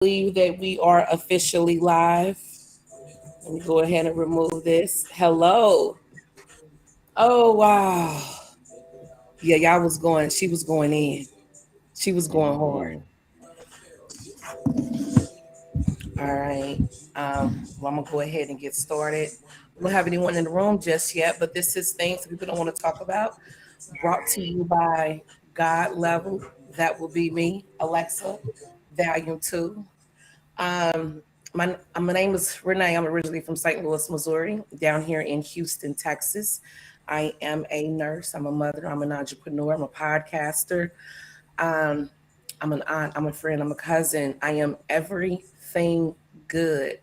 believe that we are officially live. Let me go ahead and remove this. Hello. Oh wow. Yeah, y'all was going. She was going in. She was going hard. Mm. All right. Well, I'm gonna go ahead and get started. We don't have anyone in the room just yet, but this is things that people don't want to talk about. Brought to you by God Level. That will be me, Alexa. Volume 2. Um, my name is Renee. I'm originally from St. Louis, Missouri, down here in Houston, Texas. I am a nurse. I'm a mother. I'm an entrepreneur. I'm a podcaster. Um, I'm an aunt. I'm a friend. I'm a cousin. I am everything good.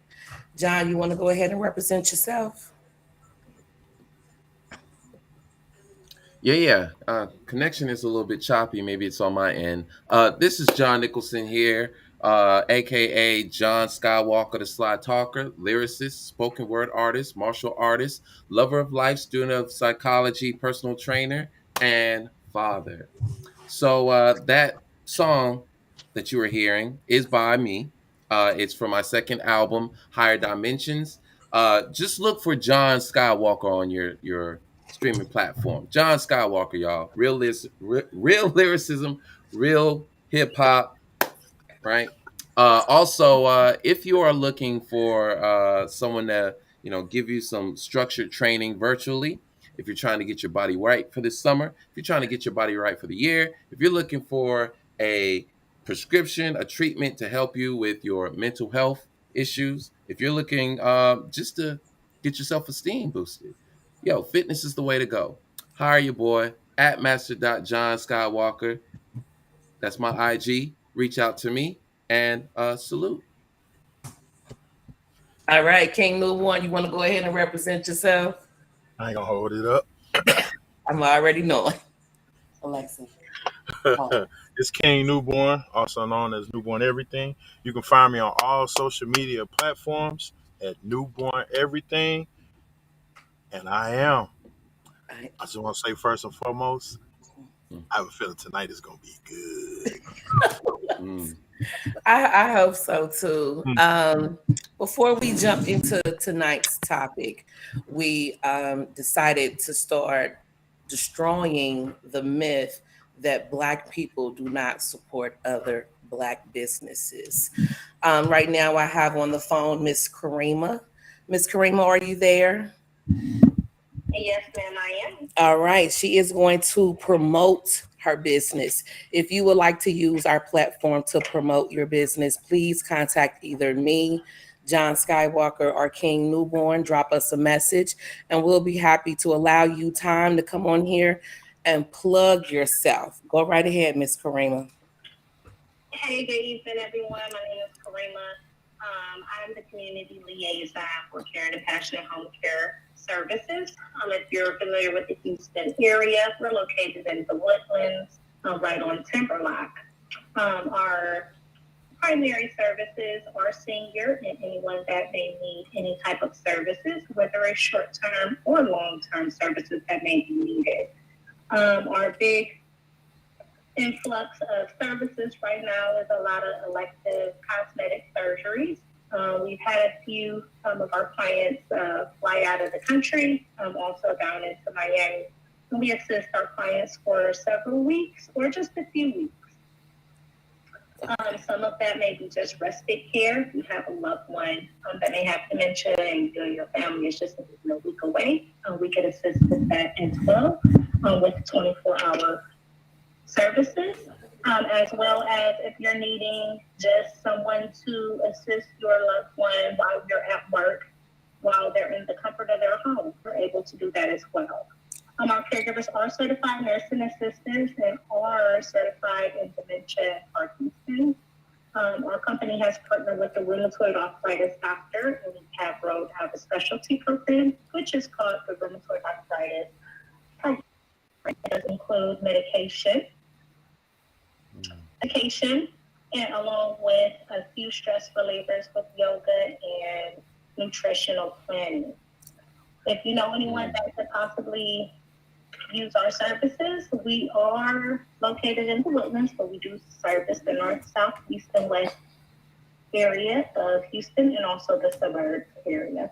John, you want to go ahead and represent yourself? Yeah. Connection is a little bit choppy. Maybe it's on my end. This is John Nicholson here, aka John Skywalker, the Sly Talker, lyricist, spoken word artist, martial artist, lover of life, student of psychology, personal trainer, and father. So that song that you were hearing is by me. It's from my second album, Higher Dimensions. Just look for John Skywalker on your streaming platform. John Skywalker, y'all. Real lyricism, real hip hop, right? Also, if you are looking for someone to give you some structured training virtually, if you're trying to get your body right for this summer, if you're trying to get your body right for the year, if you're looking for a prescription, a treatment to help you with your mental health issues, if you're looking just to get your self-esteem boosted, fitness is the way to go. Hire your boy at master.johnskywalker. That's my IG. Reach out to me and salute. All right, King New One, you want to go ahead and represent yourself? I ain't gonna hold it up. I'm already knowing. Alexa, pause. It's King Newborn, also known as Newborn Everything. You can find me on all social media platforms at Newborn Everything, and I am. I, I just want to say first and foremost, Mm, I have a feeling tonight is gonna be good. mm, I hope so too. Hmm. Before we jump into tonight's topic, we decided to start destroying the myth that Black people do not support other Black businesses. Right now, I have on the phone Miss Karima. Miss Karima, are you there? Yes, ma'am, I am. All right. She is going to promote her business. If you would like to use our platform to promote your business, please contact either me, John Skywalker, or King Newborn. Drop us a message, and we'll be happy to allow you time to come on here and plug yourself. Go right ahead, Miss Karima. Hey, good evening, everyone. My name is Karima. I'm the community liaison for Care and Passionate Home Care Services. If you're familiar with the Houston area, we're located in the Woodlands, right on Timberlock. Our primary services are senior and anyone that may need any type of services, whether it's short-term or long-term services that may be needed. Our big influx of services right now is a lot of elective cosmetic surgeries. We've had a few of our clients fly out of the country, also down into Miami. And we assist our clients for several weeks or just a few weeks. Some of that may be just respite care. If you have a loved one that may have dementia and your family is just a week away, we can assist with that as well with 24-hour services, as well as if you're needing just someone to assist your loved one while you're at work, while they're in the comfort of their home. We're able to do that as well. Our caregivers are certified nursing assistants and are certified in dementia and Parkinson's. Our company has partnered with the rheumatoid arthritis doctor, and we have rolled out a specialty program, which is called the rheumatoid arthritis program. It does include medication, and along with a few stress relievers with yoga and nutritional planning. If you know anyone that could possibly use our services, we are located in the Woodlands, but we do service the north, south, east, and west area of Houston and also the suburbs area.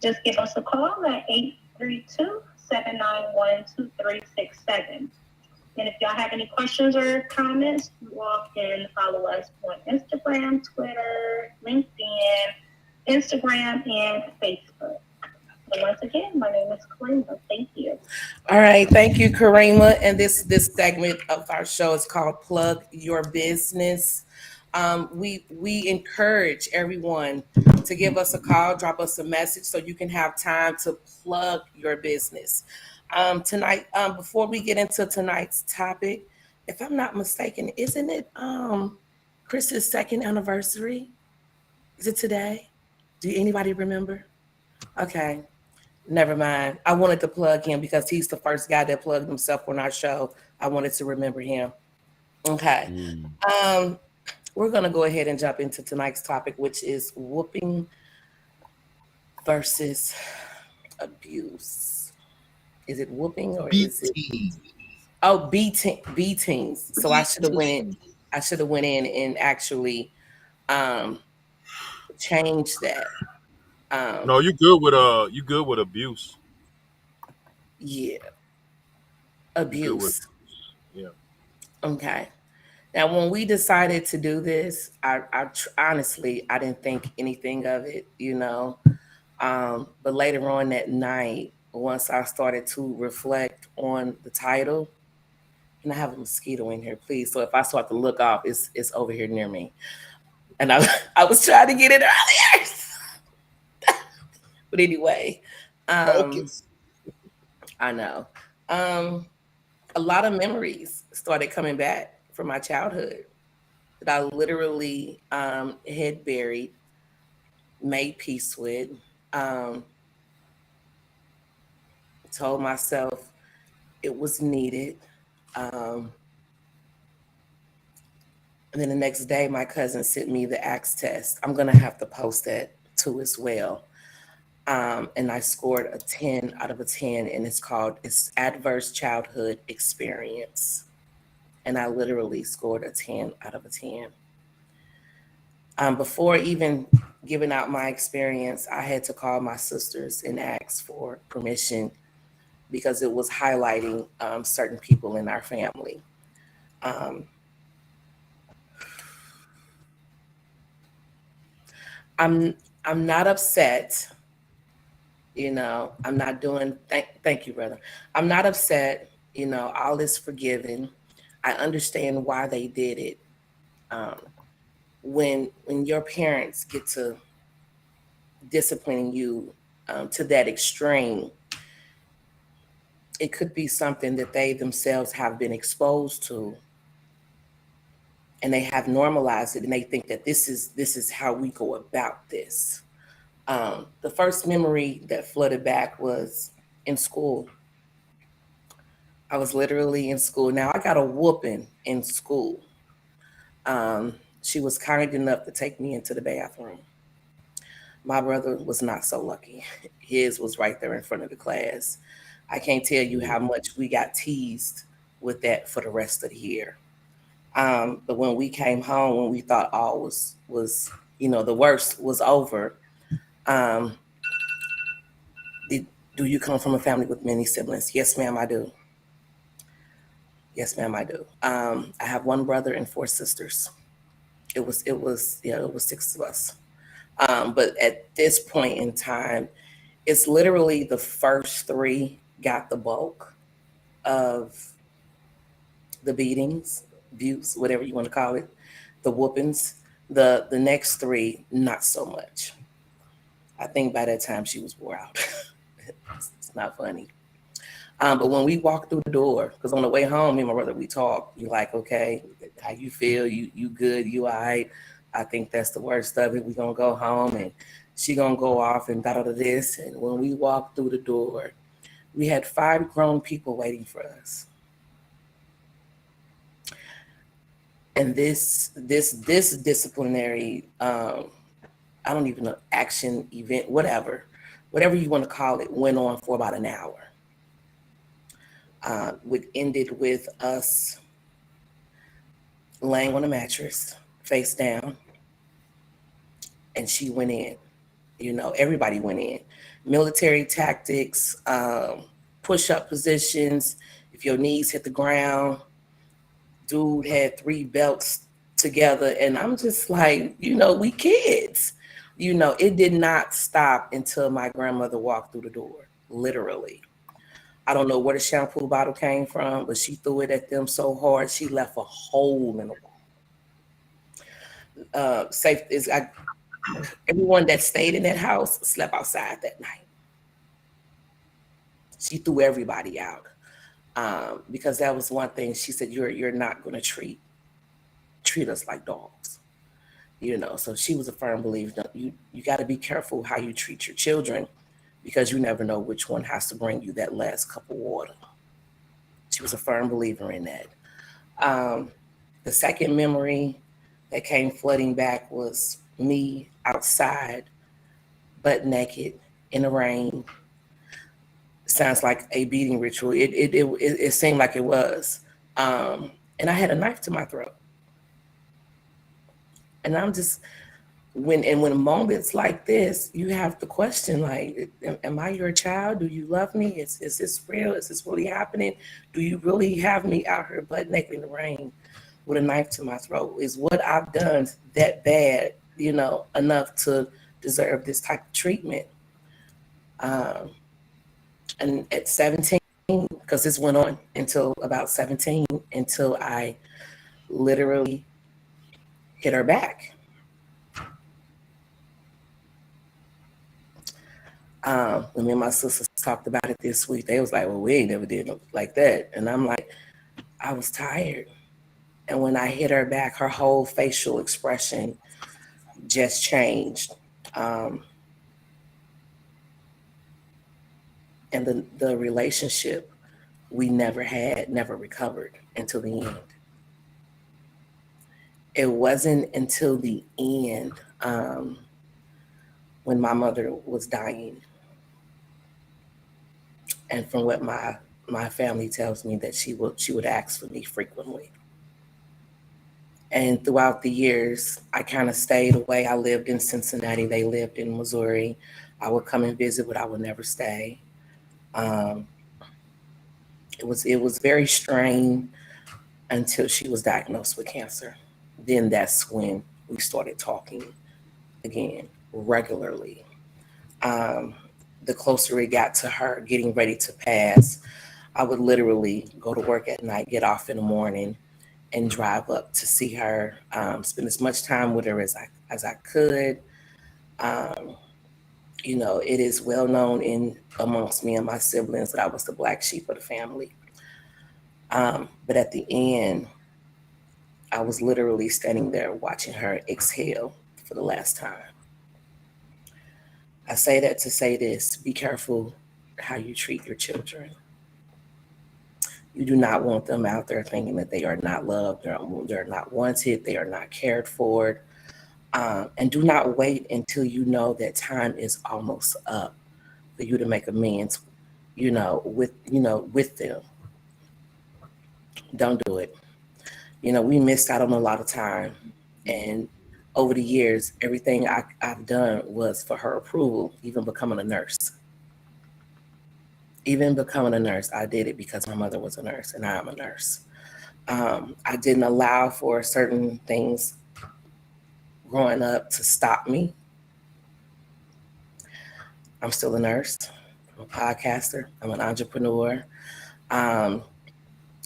Just give us a call at 832-791-2367. And if y'all have any questions or comments, you all can follow us on Instagram, Twitter, LinkedIn, Instagram, and Facebook. So once again, my name is Karima. Thank you. All right, thank you, Karima. And this segment of our show is called "Plug Your Business." We encourage everyone to give us a call, drop us a message, so you can have time to plug your business. Tonight, before we get into tonight's topic, if I'm not mistaken, isn't it Chris's second anniversary? Is it today? Do anybody remember? Okay. Never mind. I wanted to plug him because he's the first guy that plugged himself on our show. I wanted to remember him. Okay. Mm. Um, we're gonna go ahead and jump into tonight's topic, which is whooping versus abuse. Is it whooping or is it BT. beatings? So I should have went in and actually um changed that. Um No, you good with abuse. yeah, You good with abuse. yeah. Okay. Now, when we decided to do this, honestly, I didn't think anything of it, you know. But later on that night, once I started to reflect on the title, and I have a mosquito in here, please. So if I start to look off, it's over here near me, and I I was trying to get it earlier, but anyway, um, Focus. I know. Um, a lot of memories started coming back from my childhood that I literally had buried, made peace with, um, told myself it was needed. Um, and then the next day, my cousin sent me the ACTS test. I'm going to have to post that too as well. And I scored a 10 out of a 10, and it's Adverse Childhood Experience. And I literally scored a 10 out of a 10. Before even giving out my experience, I had to call my sisters and ask for permission because it was highlighting certain people in our family. Um, I'm I'm not upset. You know, I'm not doing. Thank you, brother. I'm not upset. You know, all is forgiven. I understand why they did it. Um, when your parents get to disciplining you to that extreme, it could be something that they themselves have been exposed to, and they have normalized it, and they think that this is how we go about this. The first memory that flooded back was in school. I was literally in school. Now I got a whooping in school. She was kind enough to take me into the bathroom. My brother was not so lucky. His was right there in front of the class. I can't tell you how much we got teased with that for the rest of the year. But when we came home, when we thought all was the worst was over, um, did, do you come from a family with many siblings? Yes, ma'am, I do. Yes, ma'am, I do. I have one brother and four sisters. It was six of us. But at this point in time, it's literally the first three got the bulk of the beatings, abuse, whatever you want to call it, the whoopings. The next three, not so much. I think by that time she was wore out. It's not funny. But when we walked through the door, because on the way home, me and my brother, we talked. You like, okay, how you feel? You good? You all right? I think that's the worst of it. We gonna go home and she gonna go off and da da da this. And when we walked through the door, we had five grown people waiting for us. And this disciplinary, I don't even know, action event, whatever you want to call it, went on for about an hour. It ended with us laying on a mattress, face down, and she went in. Everybody went in. Military tactics, push up positions. If your knees hit the ground, dude had three belts together. And I'm just like, we kids. It did not stop until my grandmother walked through the door, literally. I don't know where the shampoo bottle came from, but she threw it at them so hard she left a hole in the wall. Safe is everyone that stayed in that house slept outside that night. She threw everybody out, because that was one thing she said. You're not going to treat us like dogs. So she was a firm believer. You got to be careful how you treat your children, because you never know which one has to bring you that last cup of water. She was a firm believer in that. Um, the second memory that came flooding back was me outside, butt naked in the rain. Sounds like a beating ritual. It seemed like it was. And I had a knife to my throat. And I'm just when moments like this, you have to question, like, am I your child? Do you love me? Is this real? Is this really happening? Do you really have me out here butt naked in the rain with a knife to my throat? Is what I've done that bad, enough to deserve this type of treatment? Um, and at 17, because this went on until about 17, until I literally hit her back. When me and my sisters talked about it this week, they was like, well, we ain't never did no like that. And I'm like, I was tired. And when I hit her back, her whole facial expression just changed. Um, and the relationship we never had, never recovered until the end. It wasn't until the end, when my mother was dying. And from what my family tells me, that she would ask for me frequently. And throughout the years, I kind of stayed away. I lived in Cincinnati. They lived in Missouri. I would come and visit, but I would never stay. Um, it was very strained until she was diagnosed with cancer. Then that's when we started talking again regularly. Um, the closer it got to her getting ready to pass, I would literally go to work at night, get off in the morning, and drive up to see her, spend as much time with her as I could. Um, it is well known in amongst me and my siblings that I was the black sheep of the family. But at the end, I was literally standing there watching her exhale for the last time. I say that to say this: be careful how you treat your children. You do not want them out there thinking that they are not loved, they're not wanted, they are not cared for. And do not wait until you know that time is almost up for you to make amends, with them. Don't do it. We missed out on a lot of time. And over the years, everything I've done was for her approval, even becoming a nurse. Even becoming a nurse, I did it because my mother was a nurse and I am a nurse. I didn't allow for certain things growing up to stop me. I'm still a nurse. I'm a podcaster. I'm an entrepreneur. Um,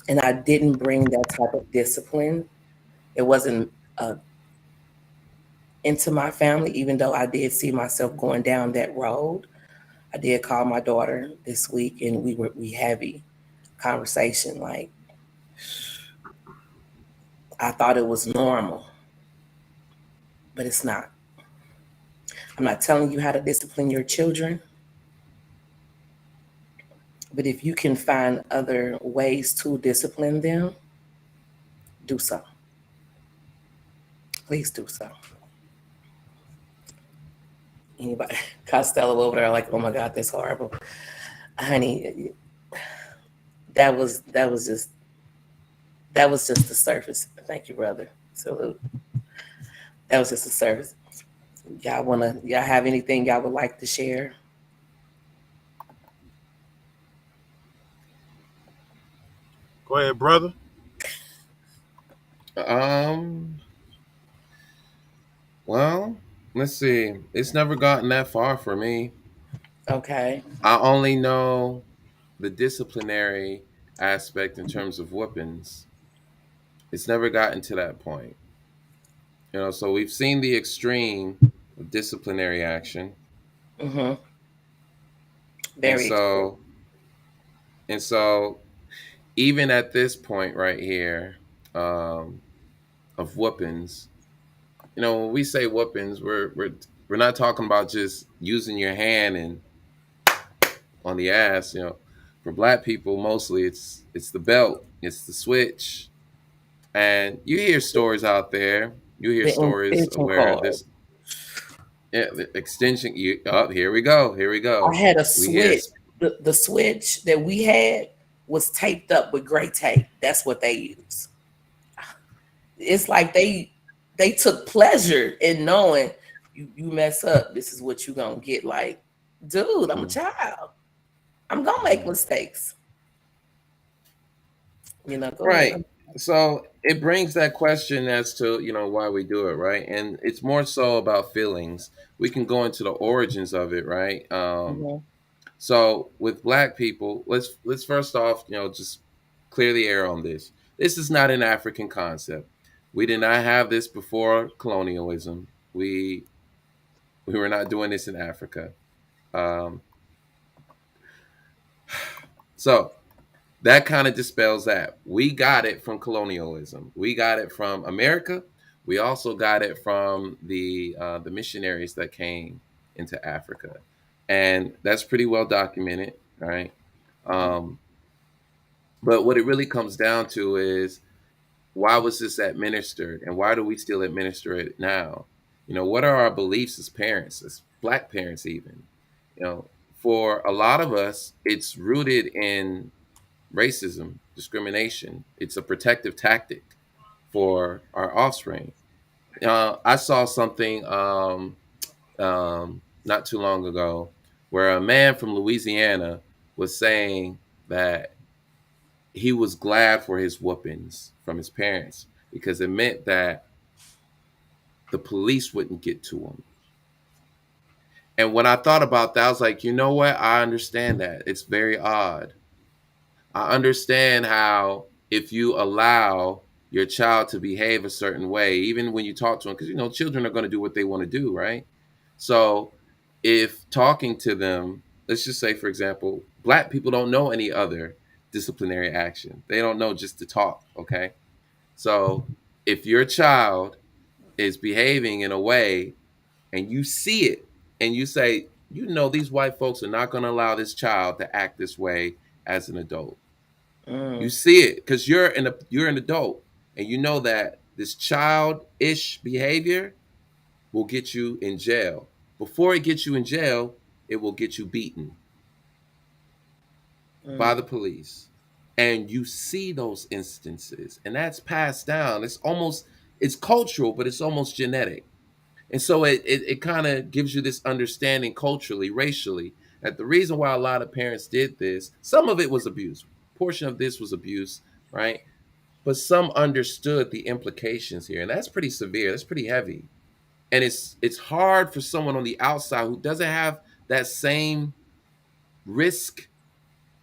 and I didn't bring that type of discipline. It wasn't into my family, even though I did see myself going down that road. I did call my daughter this week, and we heavy conversation. Like, I thought it was normal, but it's not. I'm not telling you how to discipline your children, but if you can find other ways to discipline them, do so. Please do so. Anybody, Costello over there, like, oh my God, that's horrible, honey. That was just the surface. Thank you, brother. Salute. That was just the surface. y'all have anything y'all would like to share? Go ahead, brother. Um, well, let's see. It's never gotten that far for me. Okay. I only know the disciplinary aspect in terms of whoopings. It's never gotten to that point. So we've seen the extreme of disciplinary action. Mm-hmm. And Very true. so and so even at this point right here, um, of whoopings, when we say whoopings, we're not talking about just using your hand and on the ass. For black people, mostly it's the belt, it's the switch, and you hear stories out there. You hear The stories extension where cord. this, yeah, the extension. Here we go. Here we I go. had a We hear switch. The switch that we had was taped up with gray tape. That's what they use. It's like they took pleasure in knowing you mess up, this is what you gonna get. Like, dude, I'm a mm, child. I'm gonna make mm. mistakes. Go ahead. Right. So it brings that question as to why we do it, right? And it's more so about feelings. We can go into the origins of it, right? Mhm. So with black people, let's first off, just clear the air on this. This is not an African concept. We did not have this before colonialism. We were not doing this in Africa. Um, so that kind of dispels that. We got it from colonialism. We got it from America. We also got it from the missionaries that came into Africa, and that's pretty well documented, right? Um, but what it really comes down to is, why was this administered, and why do we still administer it now? What are our beliefs as parents, as black parents, even? For a lot of us, it's rooted in racism, discrimination. It's a protective tactic for our offspring. I saw something not too long ago where a man from Louisiana was saying that he was glad for his whoopings from his parents because it meant that the police wouldn't get to him. And when I thought about that, I was like, you know what? I understand that. It's very odd. I understand how, if you allow your child to behave a certain way, even when you talk to them, because children are going to do what they want to do, right? So if talking to them, let's just say, for example, black people don't know any other disciplinary action. They don't know just to talk, okay? So if your child is behaving in a way and you see it and you say, these white folks are not going to allow this child to act this way as an adult. You Mm, see it because you're an adult, and you know that this childish behavior will get you in jail. Before it gets you in jail, it will get you beaten by mm, the police. And you see those instances, and that's passed down. It's cultural, but it's almost genetic. And so it kind of gives you this understanding culturally, racially, that the reason why a lot of parents did this, some of it was abuse. Portion of this was abuse, right? But some understood the implications here, and that's pretty severe. That's pretty heavy, and it's hard for someone on the outside who doesn't have that same risk.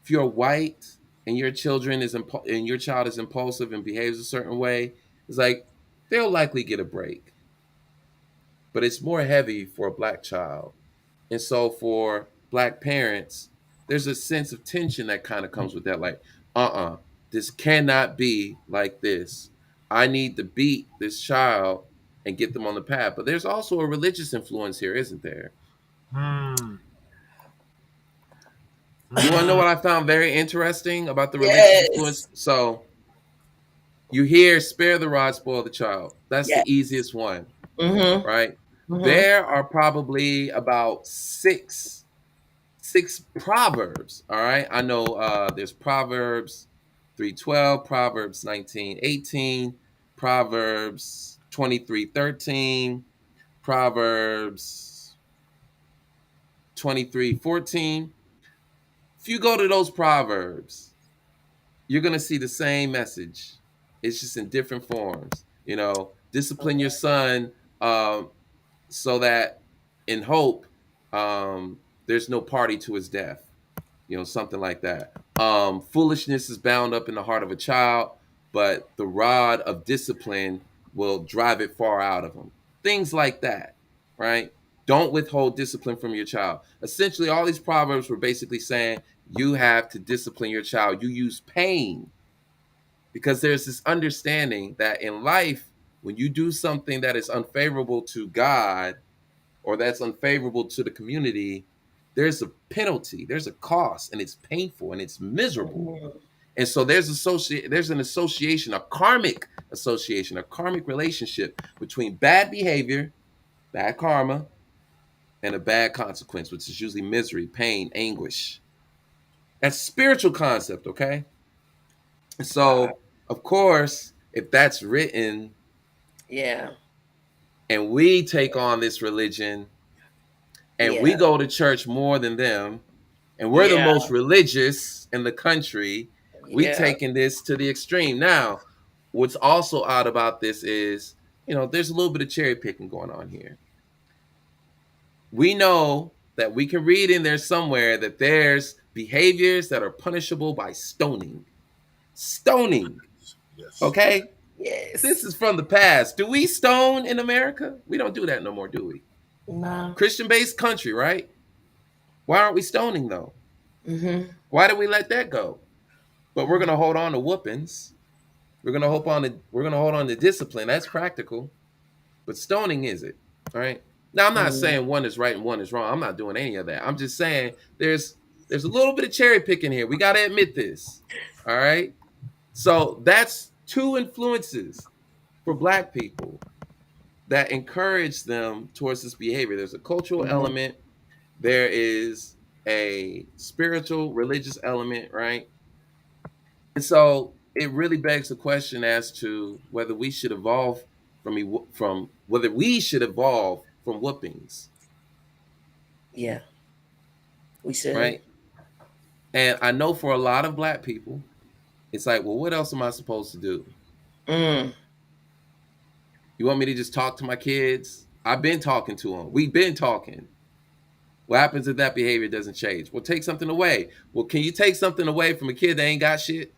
If you're white and and your child is impulsive and behaves a certain way, it's like they'll likely get a break, but it's more heavy for a black child. And so for black parents, there's a sense of tension that kind of comes with that. Like, this cannot be like this. I need to beat this child and get them on the path. But there's also a religious influence here, isn't there? Hmm. You want to know Hmm. what I found very interesting about the religious influence? yes. So you hear, spare the rod, spoil the child. That's Yeah. the easiest one, Mm-hmm. right? Mm-hmm. There are probably about six proverbs. All right. I know there's Proverbs 3:12, Proverbs 19:18, Proverbs 23:13, Proverbs 23:14. If you go to those Proverbs, you're going to see the same message. It's just in different forms. Discipline your Okay. son, so that in hope, there's no party to his death. Something like that. Foolishness is bound up in the heart of a child, but the rod of discipline will drive it far out of him. Things like that, right? Don't withhold discipline from your child. Essentially, all these proverbs were basically saying you have to discipline your child. You use pain because there's this understanding that in life, when you do something that is unfavorable to God or that's unfavorable to the community, there's a penalty, there's a cost, and it's painful and it's miserable. Mhm. And so there's an association, a karmic association, a karmic relationship between bad behavior, bad karma, and a bad consequence, which is usually misery, pain, anguish. That's a spiritual concept, okay? Wow. So, of course, if that's written Yeah. and we take on this religion and we Yeah. go to church more than them, and we're the Yeah. most religious in the country, we Yeah. taking this to the extreme. Now, what's also odd about this is, there's a little bit of cherry picking going on here. We know that we can read in there somewhere that there's behaviors that are punishable by stoning. Stoning, Yes. okay? This Yes. is from the past. Do we stone in America? We don't do that no more, do we? No. Christian-based country, right? Why aren't we stoning though? Mm-hmm. Why did we let that go? But we're gonna hold on to whoopings. We're gonna hold on to discipline. That's practical. But stoning is it, all right? Now I'm not Mm-hmm. saying one is right and one is wrong. I'm not doing any of that. I'm just saying there's a little bit of cherry picking here. We gotta admit this. All right. So that's two influences for black people that encourage them towards this behavior. There's a cultural Mm-hmm. element, there is a spiritual, religious element, right? And so it really begs the question as to whether we should evolve from whether we should evolve from whoopings, Yeah. We should. right? And I know for a lot of black people, it's like, well, what else am I supposed to do? Mm. You want me to just talk to my kids? I've been talking to them. We've been talking. What happens if that behavior doesn't change? Well, take something away. Well, can you take something away from a kid that ain't got shit?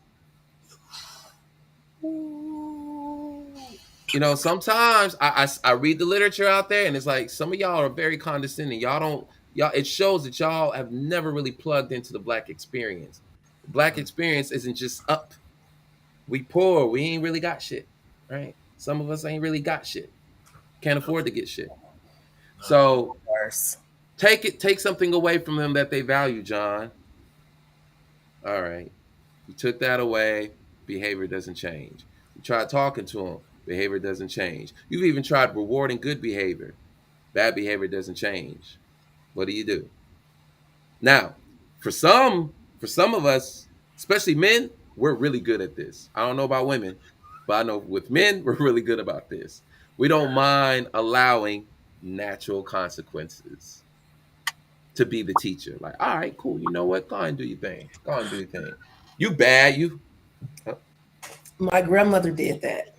Sometimes I read the literature out there, and it's like some of y'all are very condescending. Y'all don't y'all. It shows that y'all have never really plugged into the black experience. The black experience isn't just up. We poor. We ain't really got shit, right? Some of us ain't really got shit. Can't afford to get shit. Not at all. So Worse. take something away from them that they value, John. All right. You took that away, behavior doesn't change. You tried talking to them, behavior doesn't change. You've even tried rewarding good behavior, bad behavior doesn't change. What do? Now, for some of us, especially men, we're really good at this. I don't know about women, but I know with men, we're really good about this. We don't mind allowing natural consequences to be the teacher. Like, all right, cool. You know what? Go on and do your thing. Go on and do your thing. You bad. You. My grandmother did that.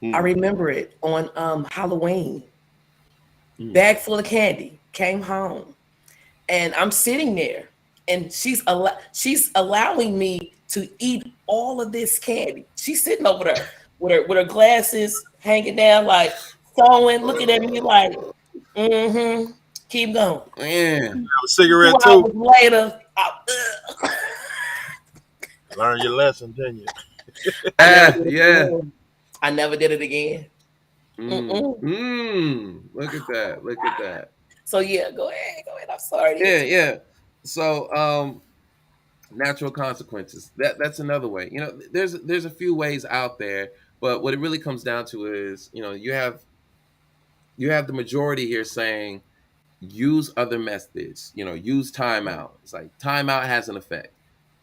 I Mm, remember it on Halloween. mm. Bag full of candy. Came home, and I'm sitting there, and she's allowing me to eat all of this candy. She's sitting over there with her glasses hanging down, like sewing, looking at me like, mm-hmm. Keep going. Man, Have a Two cigarette too. hours later, Learn your lesson, didn't you? I never did it yeah. again. I never did it again. Mm, Mm-mm. look at that. Look at that. So yeah, go ahead, go ahead. I'm sorry to Yeah, interrupt. yeah. So, natural consequences. That's another way. There's a few ways out there, but what it really comes down to is, you have the majority here saying use other methods. Use timeout. It's like timeout has an effect.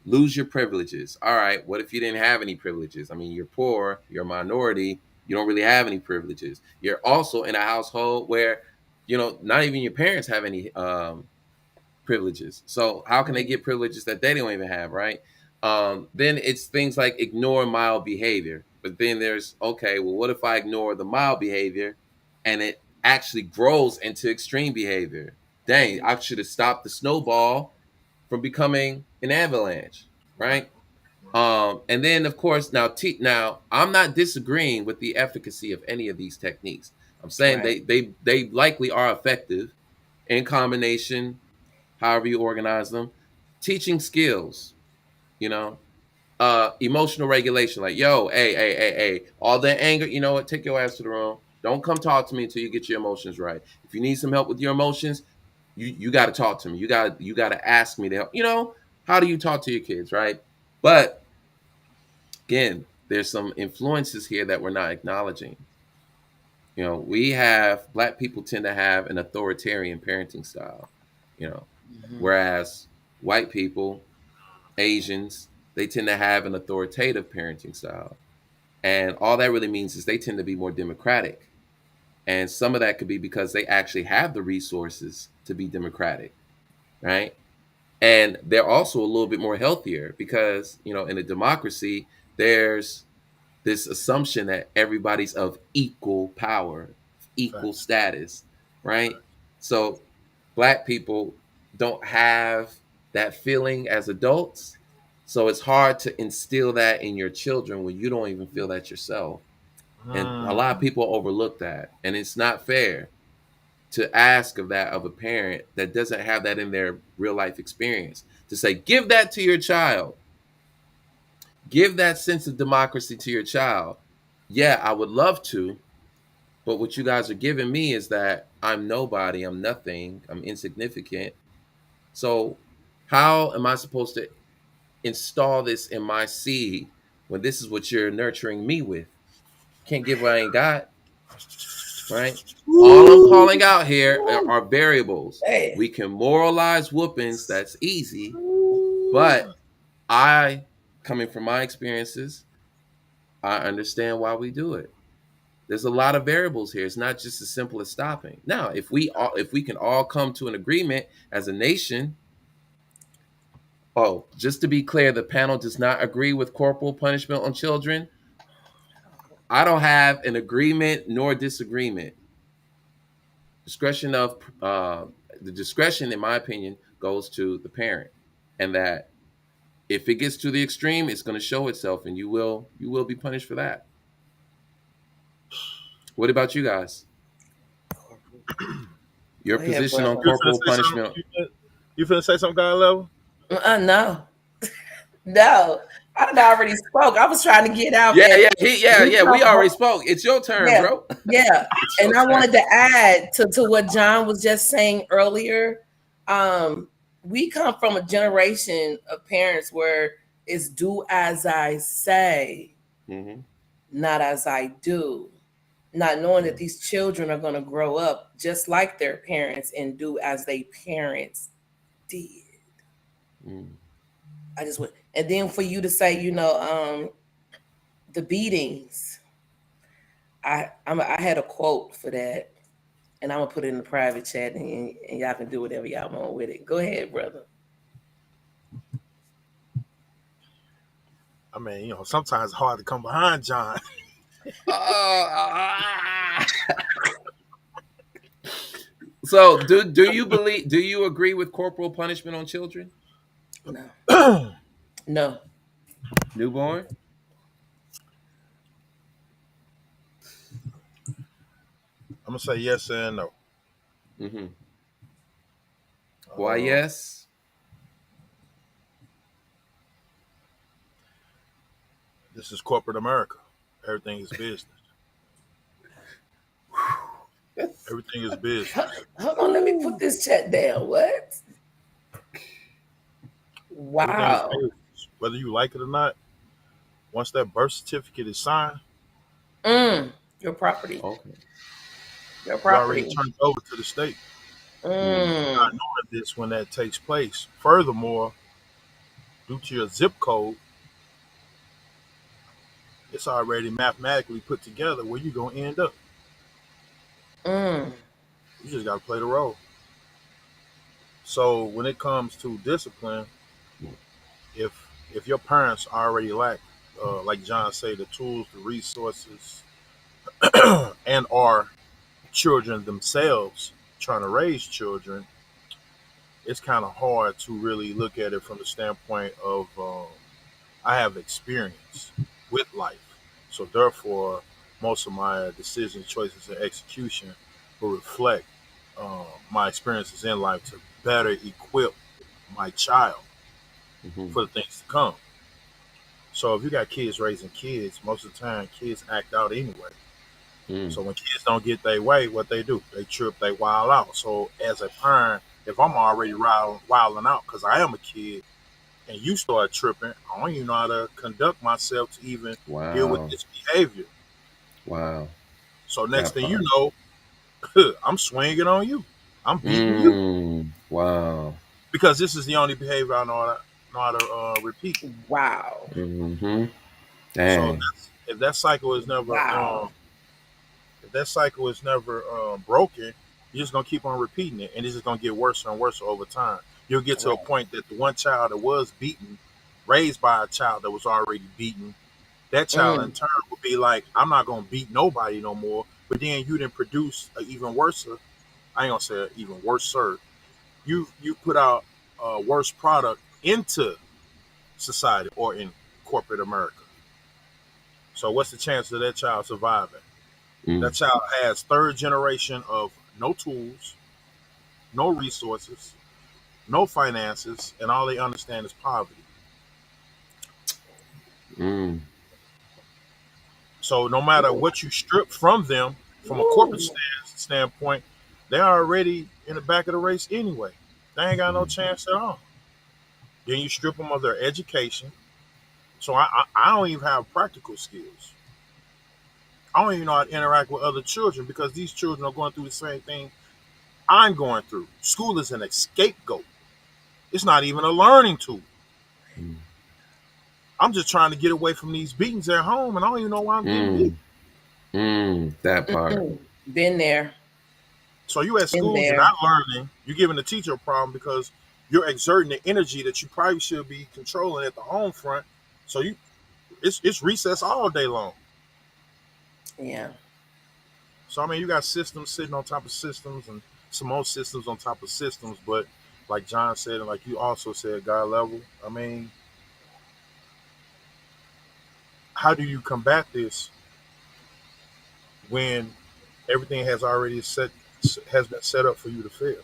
Lose your privileges. All right. What if you didn't have any privileges? I mean, you're poor. You're a minority. You don't really have any privileges. You're also in a household where, not even your parents have any privileges. So how can they get privileges that they don't even have, right? Then it's things like ignore mild behavior. But then there's, okay, well, what if I ignore the mild behavior and it actually grows into extreme behavior? Dang, I should have stopped the snowball from becoming an avalanche, Right. right? And then of course now I'm not disagreeing with the efficacy of any of these techniques. I'm saying Right. they likely are effective in combination, however you organize them. Teaching skills, you know, emotional regulation, like, yo, hey, all that anger, you know what? Take your ass to the room. Don't come talk to me until you get your emotions right. If you need some help with your emotions, you got to talk to me. You got to ask me to help. How do you talk to your kids, right? But again, there's some influences here that we're not acknowledging. We have black people tend to have an authoritarian parenting style, you know, Mhm. whereas white people, Asians, they tend to have an authoritative parenting style. And all that really means is they tend to be more democratic. And some of that could be because they actually have the resources to be democratic, right? And they're also a little bit more healthier because, in a democracy, there's this assumption that everybody's of equal power, equal Facts. status, right? So black people don't have that feeling as adults. So it's hard to instill that in your children when you don't even feel that yourself. And a Mm. lot of people overlook that. And it's not fair to ask of that of a parent that doesn't have that in their real life experience to say, give that to your child. Give that sense of democracy to your child. Yeah, I would love to, but what you guys are giving me is that I'm nobody, I'm nothing, I'm insignificant. So, how am I supposed to install this in my seed when this is what you're nurturing me with? Can't give what I ain't got, right? All I'm Woo. calling out here are variables. Hey. We can moralize whoopings, that's easy, but coming from my experiences, I understand why we do it. There's a lot of variables here. It's not just as simple as stopping. Now, if we can all come to an agreement as a nation. Oh, just to be clear, the panel does not agree with corporal punishment on children. I don't have an agreement nor disagreement. Discretion of the discretion, in my opinion, goes to the parent, and that if it gets to the extreme, it's going to show itself, and you will be punished for that. What about you guys? Go Your ahead, position on brother. You finna corporal say something? punishment? You finna say something, God level? No. No. I done already spoke. I was trying to get out Yeah, that yeah, we yeah. We talk already about, spoke. It's your turn, yeah, bro. yeah. It's your And I turn. wanted to add to what John was just saying earlier. Um, we come from a generation of parents where it's do as I say, Hmm. not as I do. Not knowing that Yeah. these children are going to grow up just like their parents and do as they parents did. Mm. I just went, and then for you to say, the beatings. I had a quote for that, and I'm gonna put it in the private chat, and y'all can do whatever y'all want with it. Go ahead, brother. I mean, sometimes it's hard to come behind John. Ah. So, do you agree with corporal punishment on children? No, I'm no. Newborn? gonna say yes and no. Mm-hmm. Why Uh, yes? this is corporate America. Everything is business. Everything is business. Hold on, let me put this chat down. What? Everything is Wow. business. Whether you like it or not, once that birth certificate is signed, Your property. Okay. Your you already property. turned it over to the state. Mm. Not Mm. knowing this when that takes place. Furthermore, due to your zip code, It's already mathematically put together where you're gonna end up. Mm. You just gotta play the role. So when it comes to discipline, if your parents already lack, like John say, the tools, the resources, and are children themselves trying to raise children, it's kind of hard to really look at it from the standpoint of I have experience with life, so therefore most of my decisions, choices, and execution will reflect my experiences in life to better equip my child Mm-hmm. for the things to come. So if you got kids raising kids, most of the time kids act out anyway. Mm. So when kids don't get their way, what they do, they trip, they wild out. So as a parent, if I'm already wilding out because I am a kid, and you start tripping, I don't even know how to conduct myself to even deal with Wow. this behavior. Wow. So next That thing you part. know, I'm swinging on you. I'm beating you Mm. Wow. because this is the only behavior I know how to repeat. Wow. Mm-hmm. So Dang. if that cycle is never Wow. broken, you're just gonna keep on repeating it, and it's just gonna get worse and worse over time. You'll get to a Right. point that the one child that was beaten, raised by a child that was already beaten, that child in Mm. turn will be like, I'm not gonna beat nobody no more. But then you didn't produce an even worse. I ain't gonna say an even worse, sir. You put out a worse product into society or in corporate America. So what's the chance of that child surviving? That Mm. child has third generation of no tools, no resources, no finances, and all they understand is poverty. Mm. So no matter Ooh. what you strip from them from a corporate Ooh. standpoint, they're already in the back of the race anyway. They ain't got no Mm. chance at all. Then you strip them of their education. So I don't even have practical skills. I don't even know how to interact with other children because these children are going through the same thing I'm going through. School is an scapegoat. It's not even a learning tool. Mm. I'm just trying to get away from these beatings at home, and I don't even know why I'm getting beat. Mm. Mm. That part. Mm. Been there. So you at Been school, you're there. not learning. You're giving the teacher a problem because you're exerting the energy that you probably should be controlling at the home front. So it's recess all day long. Yeah. So I mean, you got systems sitting on top of systems and some more systems on top of systems. But like John said, and like you also said, God level. I mean, how do you combat this when everything has been set up for you to fail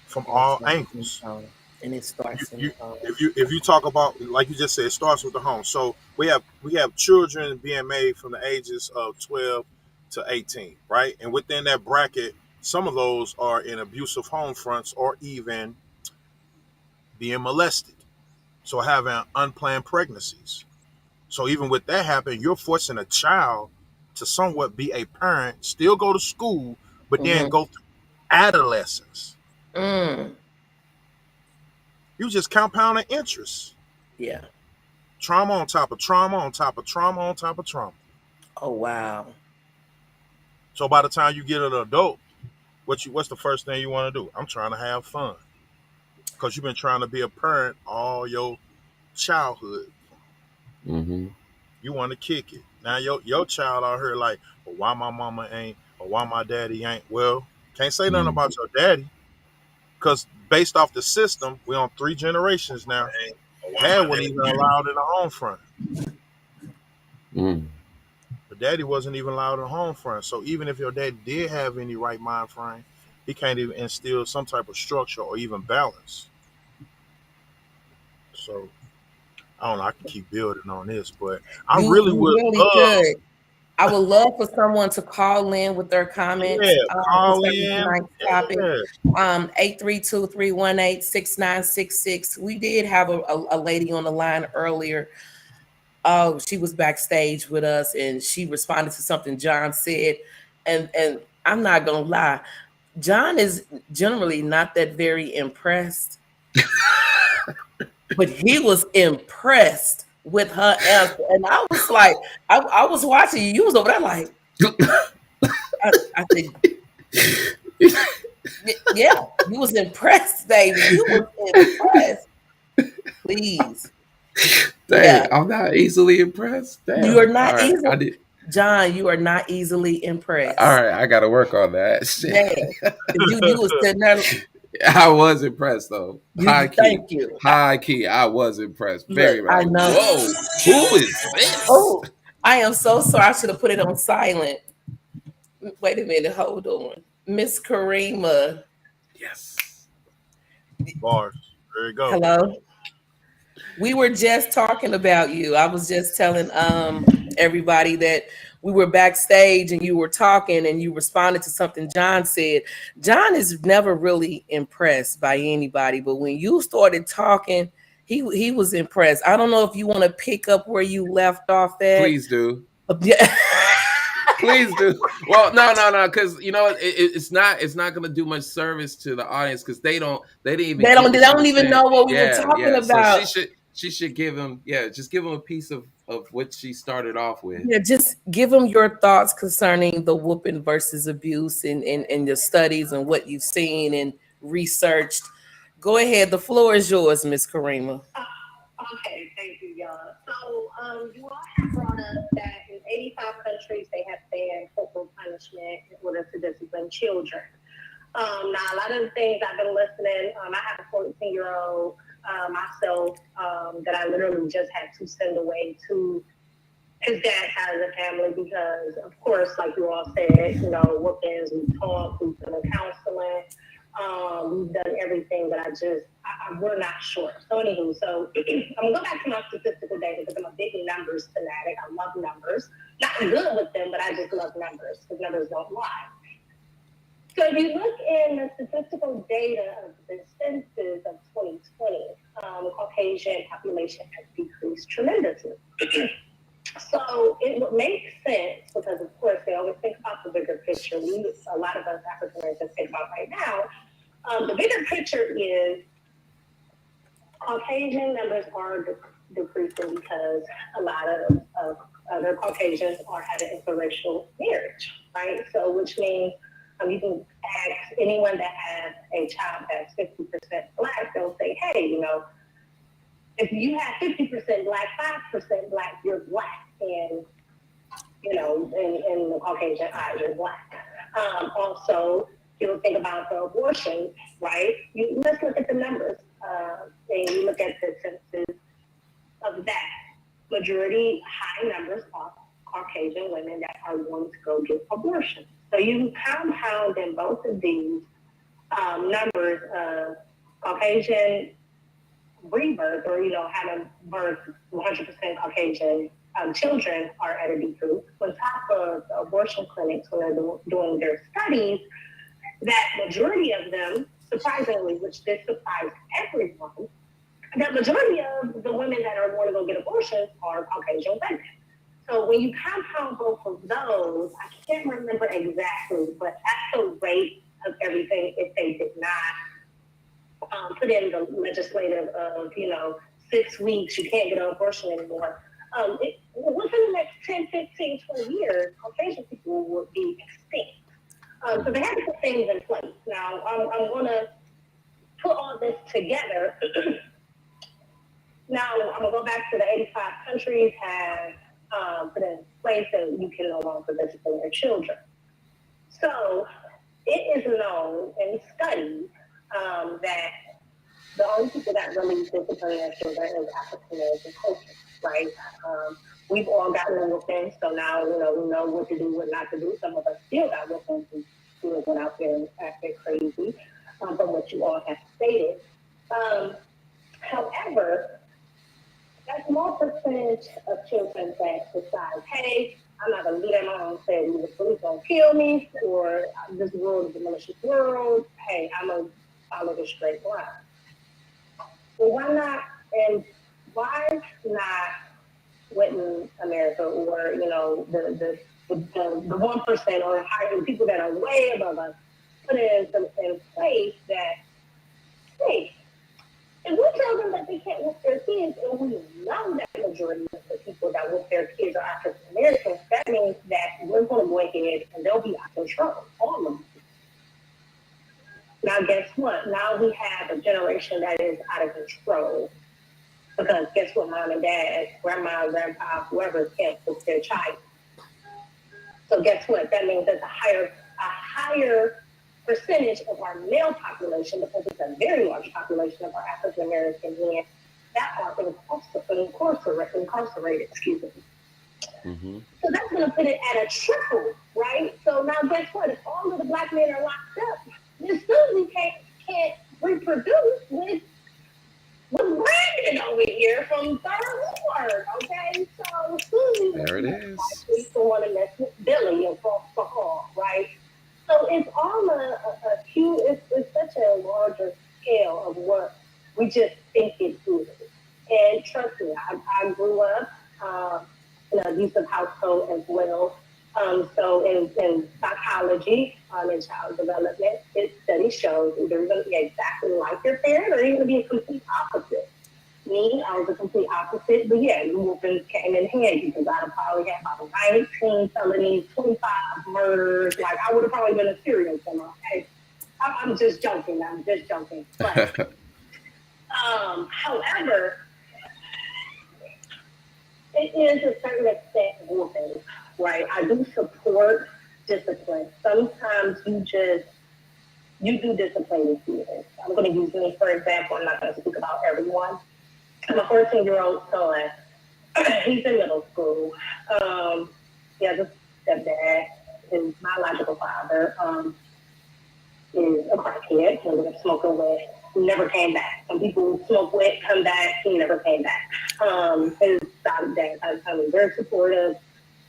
from And it all starts in the angles? home. And it you, starts in you the home. if you talk about, like you just said, it starts with the home. So we have children being made from the ages of 12 to 18, right? And within that bracket, some of those are in abusive home fronts or even being molested. So having unplanned pregnancies. So even with that happening, you're forcing a child to somewhat be a parent, still go to school, but then Mm-hmm. go through adolescence. Mm. You just compounding interest. Yeah. Trauma on top of trauma on top of trauma on top of trauma. Oh wow. So by the time you get an adult, what's the first thing you want to do? I'm trying to have fun because you've been trying to be a parent all your childhood. Mm-hmm. You want to kick it. Now your child out here like, well, why my mama ain't or why my daddy ain't? Well, can't say nothing Mm. about your daddy because based off the system, we on 3 generations now. Dad wasn't even allowed in the home front. Mm. But daddy wasn't even allowed in the home front. So even if your daddy did have any right mind frame, he can't even instill some type of structure or even balance. So I don't know. I can keep building on this, but I really You would really love, should. I would love for someone to call in with their comments yeah, call concerning in, tonight's topic. yeah. 832-318-6966. We did have a lady on the line earlier. Oh, she was backstage with us and she responded to something John said. And I'm not gonna lie, John is generally not that very impressed, but he was impressed with her answer. And I was like, I was watching you. You was over there like, I said, yeah, you was impressed, baby. You was impressed. Please. Yeah. Dang, I'm not easily impressed. You are Damn. All not right, easily, I did. John, you are not easily All impressed. right, I got to work on that. Shit. Yeah. You was sitting there, I was impressed though. you thank you. High key. I was impressed. Look, Very I like, know. whoa, who is this? Oh, I am so sorry. I should have put it on silent. Wait a minute, hold on. Miss Karima. Yes. Bars. There you go. Hello. We were just talking about you. I was just telling everybody that we were backstage and you were talking and you responded to something John said. John is never really impressed by anybody, but when you started talking, he was impressed. I don't know if you want to pick up where you left off at. Please do. Yeah. Please do. Well, no, because you know it's not gonna do much service to the audience because they didn't even get They what she don't was even saying. know what we were Yeah, talking yeah. So about. she should give him just give him a piece of what she started off with. Yeah, just give them your thoughts concerning the whooping versus abuse and your studies and what you've seen and researched. Go ahead. The floor is yours, Miss Karima. Okay, thank you, y'all. So, you all have brought up that in 85 countries they have banned corporal punishment in order to discipline children. Now, a lot of the things I've been listening, I have a 14-year-old myself that I literally just had to send away to his dad has a family because, of course, like you all said, whoopings, we talked, we've done counseling, we've done everything, but we're not sure. So, anywho, I'm gonna go back to my statistical data because I'm a big numbers fanatic. I love numbers. Not good with them, but I just love numbers because numbers don't lie. So if you look in the statistical data of the census of 2020, Caucasian population has decreased tremendously. So it would make sense because, of course, they always think about the bigger picture. A lot of us African Americans think about right now. The bigger picture is Caucasian numbers are decreasing because a lot of other Caucasians are having interracial marriage, right? So which means you can ask anyone that has a child that's 50% Black, they'll say, hey, if you have 50% Black, 5% Black, you're Black. And, in the Caucasian eye, you're Black. Also, you'll think about the abortion, right? Let's look at the numbers. And you look at the census of that. Majority high numbers are Caucasian women that are wanting to go get abortion. So you compound in both of these numbers of Caucasian rebirth or, having birth 100% Caucasian children are at a decrease. On top of the abortion clinics, when they're doing their studies, that majority of them, surprisingly, which this surprised everyone, the majority of the women that are wanting to go get abortions are Caucasian women. So when you compound both of those, I can't remember exactly, but at the rate of everything, if they did not put in the legislative of, 6 weeks, you can't get an abortion anymore. Within the next 10, 15, 20 years, Caucasian people would be extinct. So they have to put things in place. Now, I'm going to put all this together. Now, I'm going to go back to the 85 countries have put in place that you can no longer discipline your children. So it is known and studied that the only people that really discipline their children is African American culture, right? We've all gotten a whooping, so now we know what to do, what not to do. Some of us still got whoopings and still went out there and acted crazy from what you all have stated. However, that small percentage of children that decide, hey, I'm not going to do that. My mom said the police going to kill me, or this world is a malicious world. Hey, I'm going to follow the straight line. Well, why not? And why not Witten America or, the 1% or higher people that are way above us put in some in place that, hey, If we tell them that they can't whoop their kids, and we know that the majority of the people that whoop their kids are African Americans, that means that we're going to go ahead and they'll be out of control, all of them. Now, guess what? Now we have a generation that is out of control. Because guess what? Mom and dad, grandma, grandpa, whoever can't whoop their child. So guess what? That means that a higher percentage of our male population, because it's a very large population of our African American men, that are incarcerated, excuse me. Mm-hmm. So that's going to put it at a triple, right? So now guess what? If all of the black men are locked up, then soon we can't reproduce with Brandon over here from Third Ward, okay? So Susie There it was is. likely to want to mess with Billy across the hall, right? So it's all a huge, it's such a larger scale of what we just think it is. And trust me, I grew up in an abusive household as well. So in psychology, in child development, it study shows either you're going to be exactly like your parent or you're going to be a complete opposite. Me, I was a complete opposite, but yeah, the whoopings came in handy because I'd have probably had about 19 felonies, 25 murders. Like, I would have probably been a serial killer. Okay? I'm just joking. I'm just joking. But, however, it is a certain extent whooping, right? I do support discipline. Sometimes you do discipline your students. I'm going to use me for example. I'm not going to speak about everyone. I'm a 14-year-old son. He's in middle school. He has a stepdad. His biological father is a crackhead. He ended up smoking with. He never came back. Some people smoke with, come back. He never came back. His dad is very supportive,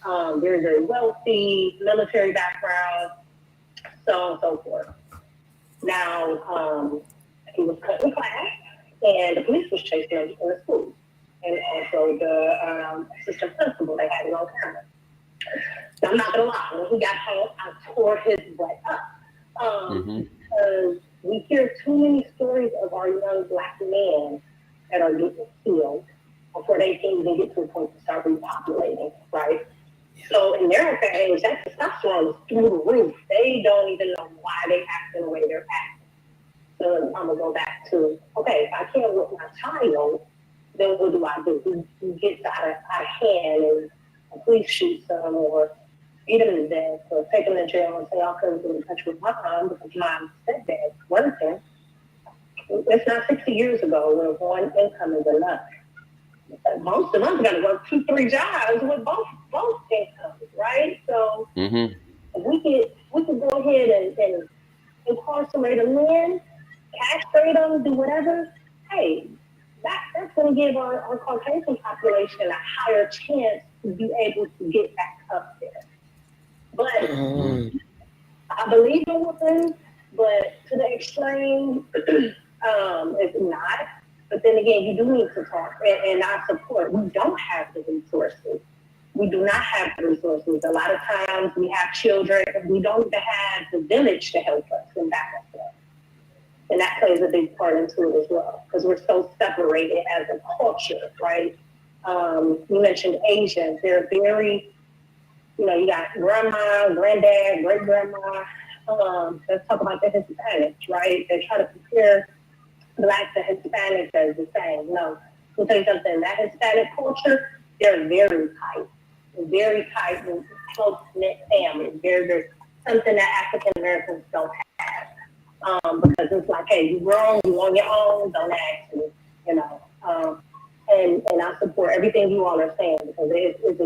very, very wealthy, military background, so on and so forth. Now, he was cut in class, and the police was chasing him in the school. And also the assistant principal, they had it on camera. So I'm not gonna lie, when he got home, I tore his butt up. Mm-hmm. Because we hear too many stories of our young black men that are getting killed before they can even get to a point to start repopulating, right? So in their age, that testosterone is through the roof. They don't even know why they act in the way they're acting. So I'm gonna go back to, okay, if I can't whip my child, then what do? He gets out of hand and the police shoots him or beat him to death or take him to jail and say, I couldn't get in touch with my mom because my stepdad working. It's not 60 years ago where one income is enough. Most of us got to work 2-3 jobs with both incomes, right? So Mm-hmm. we could go ahead and incarcerate a man, castrate them, do whatever. Hey, that's going to give our Caucasian population a higher chance to be able to get back up there. But I believe in whooping, but to the extreme, it's not. But then again, you do need to talk, and I support. We don't have the resources. We do not have the resources. A lot of times we have children, and we don't even have the village to help us and back us up. And that plays a big part into it as well, because we're so separated as a culture, right? You mentioned Asians. They're very, you got grandma, granddad, great grandma. Let's talk about the Hispanics, right? They try to compare blacks and Hispanics as the same. No, let me tell you something. That Hispanic culture, they're very tight and close-knit families. Very, very something that African Americans don't have. Because it's like, hey, you grown, you on your own, don't ask me, you know. And I support everything you all are saying because it's going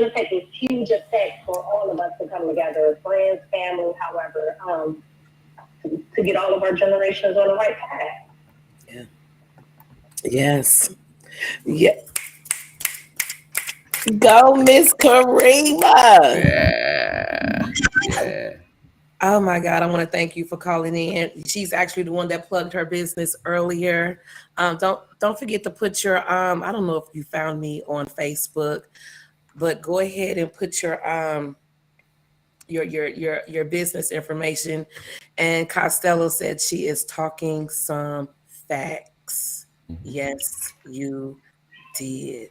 to take a huge effect for all of us to come together, friends, family, however, to get all of our generations on the right path. Yeah. Yes. Yeah. Go, Miss Karima. Yeah. Yeah. Oh my God, I want to thank you for calling in. She's actually the one that plugged her business earlier. Don't forget to put your I don't know if you found me on Facebook, but go ahead and put your business information. And Costello said she is talking some Facts. Mhm. Yes, you did.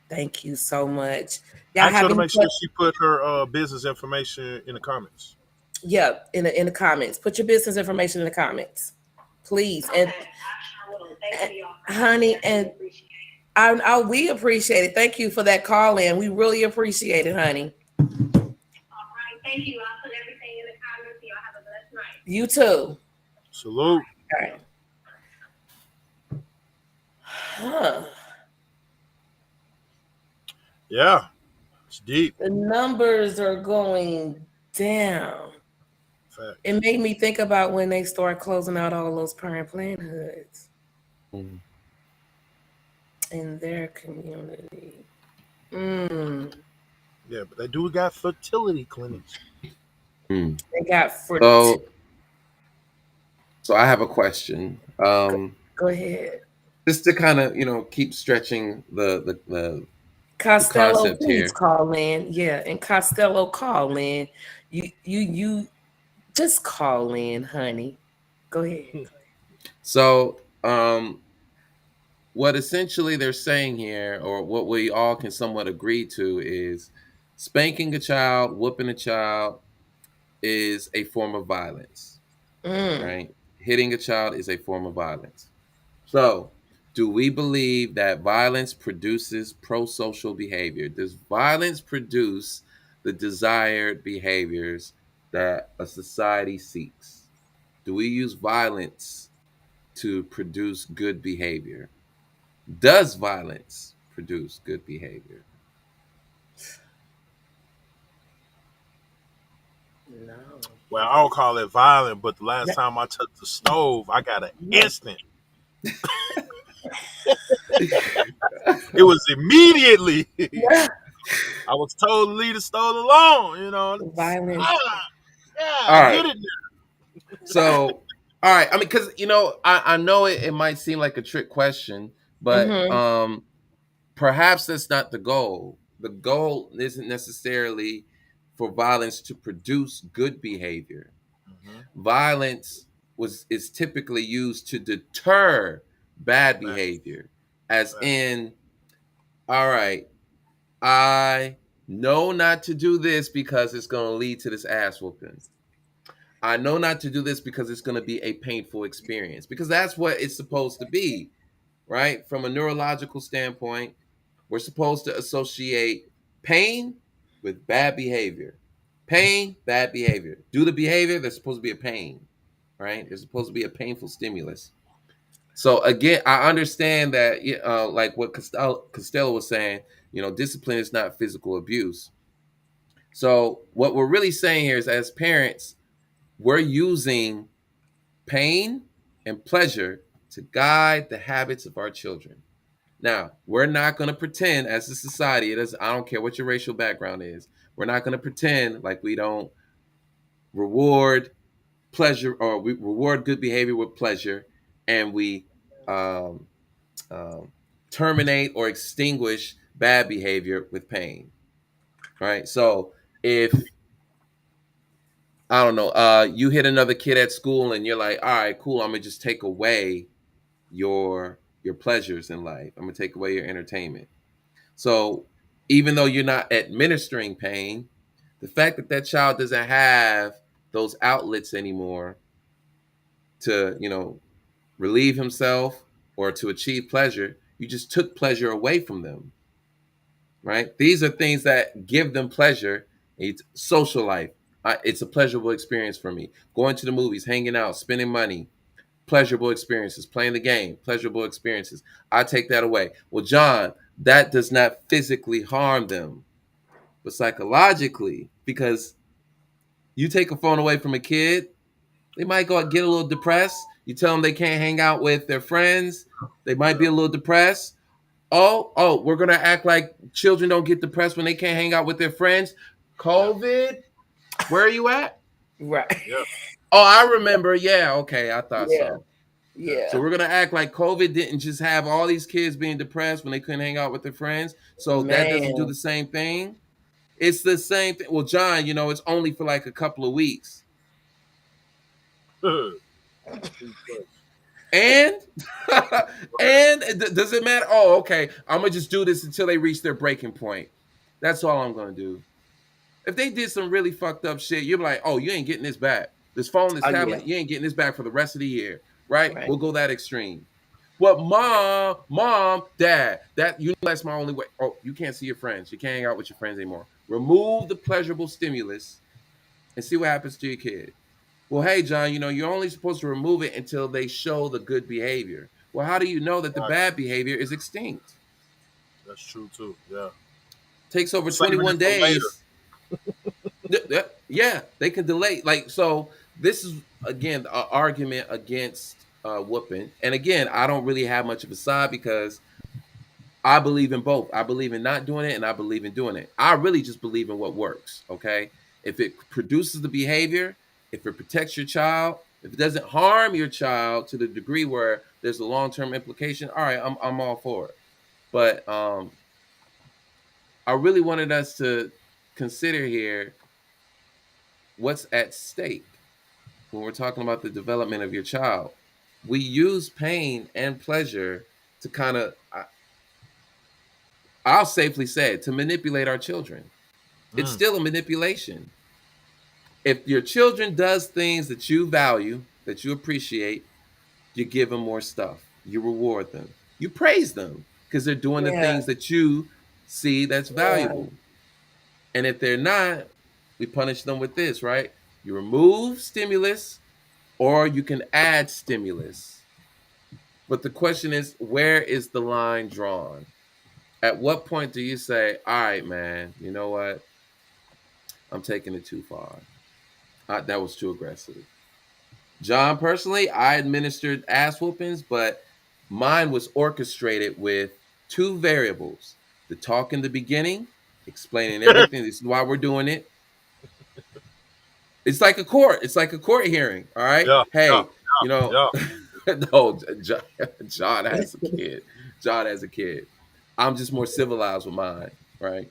Thank you so much. Y'all Ask her have to any make sure questions? she put her business information in the comments. Yeah, in the comments. Put your business information in the comments, please. Okay, I sure will. Thank And you, y'all. honey, Definitely and appreciate it. we appreciate it. Thank you for that call in. We really appreciate it, honey. All right, thank you. I'll put everything in the comments. Y'all have a blessed night. You too. Salute. All right. Huh. Yeah, it's deep. The numbers are going down. It Facts. made me think about when they start closing out all those parent plan hoods Mhm. in their community. Mm. Yeah, but they do got fertility clinics. Mm. They got for So, so I have a question. go ahead. Just to kind of keep stretching the Costello, concept please here. call in. Yeah, and Costello, call in. You just call in, honey. Go ahead. So, what essentially they're saying here, or what we all can somewhat agree to, is spanking a child, whooping a child is a form of violence, Mm. right? Hitting a child is a form of violence. So, do we believe that violence produces pro social behavior? Does violence produce the desired behaviors that a society seeks? Do we use violence to produce good behavior? Does violence produce good behavior? No. Well, I don't call it violent, but the last time I touched the stove, I got an Yeah. instant. It was immediately. Yeah. I was told to leave the stove alone. Violence. Ah, yeah, All I right. get it. So, all right. I mean, because I know it might seem like a trick question, but Mm-hmm. perhaps that's not the goal. The goal isn't necessarily for violence to produce good behavior. Mm-hmm. Violence is typically used to deter bad Facts, behavior, as facts. in, all right, I know not to do this because it's going to lead to this ass whooping. I know not to do this because it's going to be a painful experience, because that's what it's supposed to be, right? From a neurological standpoint, we're supposed to associate pain with bad behavior. Pain, bad behavior. Do the behavior, there's supposed to be a pain, right? There's supposed to be a painful stimulus. So again, I understand that, like what Costello was saying, discipline is not physical abuse. So what we're really saying here is, as parents, we're using pain and pleasure to guide the habits of our children. Now, we're not going to pretend as a society, I don't care what your racial background is, we're not going to pretend like we don't reward pleasure, or we reward good behavior with pleasure, and we um, um, terminate or extinguish bad behavior with pain, right? So if, I don't know, you hit another kid at school and you're like, all right, cool, I'm gonna just take away your pleasures in life. I'm gonna take away your entertainment. So even though you're not administering pain, the fact that that child doesn't have those outlets anymore to, relieve himself or to achieve pleasure, you just took pleasure away from them, right? These are things that give them pleasure. It's social life. It's a pleasurable experience for me. Going to the movies, hanging out, spending money, pleasurable experiences. Playing the game, pleasurable experiences. I take that away. Well, John, that does not physically harm them, but psychologically, because you take a phone away from a kid, they might go get a little depressed. You tell them they can't hang out with their friends, they might be a little depressed. Oh, we're gonna act like children don't get depressed when they can't hang out with their friends. Yeah, COVID, where are you at? Right. yeah, Oh, I remember. Yeah, okay, I thought Yeah. so. yeah. So Yeah. we're gonna act like COVID didn't just have all these kids being depressed when they couldn't hang out with their friends. So that doesn't do Man. the same thing. It's the same thing. Well, John, it's only for like a couple of weeks. Too close. And and does it matter? Oh, okay. I'm gonna just do this until they reach their breaking point. That's all I'm gonna do. If they did some really fucked up shit, you're like, oh, you ain't getting this back. This phone, this Oh yeah, tablet, you ain't getting this back for the rest of the year, right? right. We'll go that extreme. But mom, dad, that you know that's my only way. Oh, you can't see your friends. You can't hang out with your friends anymore. Remove the pleasurable stimulus and see what happens to your kid. Well, hey, John, you're only supposed to remove it until they show the good behavior. Well, how do you know that the Right. bad behavior is extinct? That's true too. Yeah. Takes over Saving it 21 for later. days. Yeah, they can delay. Like, so this is, again, an argument against whooping. And again, I don't really have much of a side because I believe in both. I believe in not doing it and I believe in doing it. I really just believe in what works. Okay. If it produces the behavior, if it protects your child, if it doesn't harm your child to the degree where there's a long-term implication, all right, I'm all for it. But I really wanted us to consider here what's at stake when we're talking about the development of your child. We use pain and pleasure to kind of, I'll safely say it, to manipulate our children. It's Mm, still a manipulation. If your children does things that you value, that you appreciate, you give them more stuff. You reward them. You praise them because they're doing the Yeah, things that you see that's yeah, valuable. And if they're not, we punish them with this, right? You remove stimulus or you can add stimulus. But the question is, where is the line drawn? At what point do you say, all right, man, you know what? I'm taking it too far. That was too aggressive. John, personally, I administered ass whoopings, but mine was orchestrated with two variables: the talk in the beginning, explaining everything. This is why we're doing it. It's like a court. It's like a court hearing. All right. yeah. Yeah. Hey, you know, Yeah. no, John has a kid. John has a kid. I'm just more civilized with mine. Right.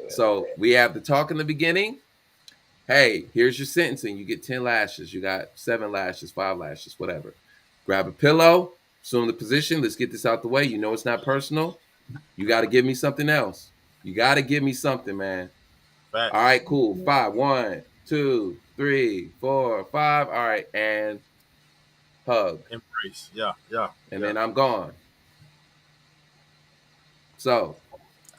So we have the talk in the beginning. Hey, here's your sentencing. You get 10 lashes. You got 7 lashes, 5 lashes, whatever. Grab a pillow, assume the position. Let's get this out the way. You know it's not personal. You got to give me something else. You got to give me something, man. All Facts. right, cool. Five. 1, 2, 3, 4, 5. All right, and hug. Embrace. Yeah. Yeah. And Yeah. then I'm gone. So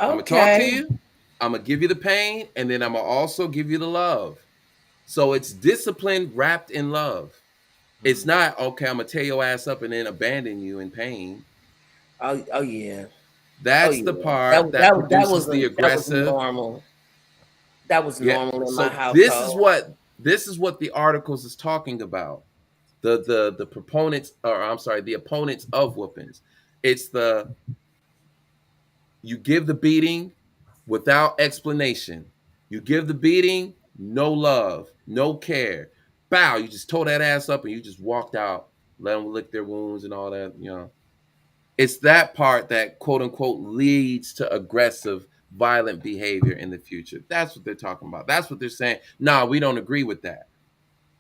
I'm going to talk to okay. you. I'm going to give you the pain. And then I'm going to also give you the love. So it's discipline wrapped in love. It's Mm. not okay. I'm gonna tear your ass up and then abandon you in pain. Oh yeah, oh That's the yeah. That part that that that produces the wasn't that was aggressive. normal. That was Yeah. normal in my So household. this is what the articles is talking about. The proponents, or I'm sorry, the opponents of whoopings. It's the you give the beating without explanation. You give the beating, no love, no care. Bow, you just tore that ass up and you just walked out, let them lick their wounds and all that. It's that part that quote unquote leads to aggressive, violent behavior in the future. That's what they're talking about. That's what they're saying. No, we don't agree with that.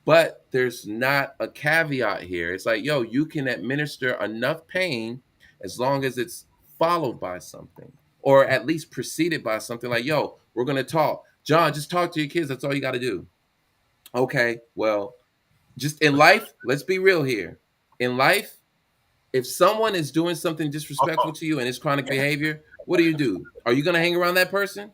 But there's not a caveat here. It's like, yo, you can administer enough pain as long as it's followed by something or at least preceded by something like, yo, we're going to talk. John, just talk to your kids. That's all you got to do. Okay, well, just in life, let's be real here. In life, if someone is doing something disrespectful to you and it's chronic behavior, what do? Are you going to hang around that person?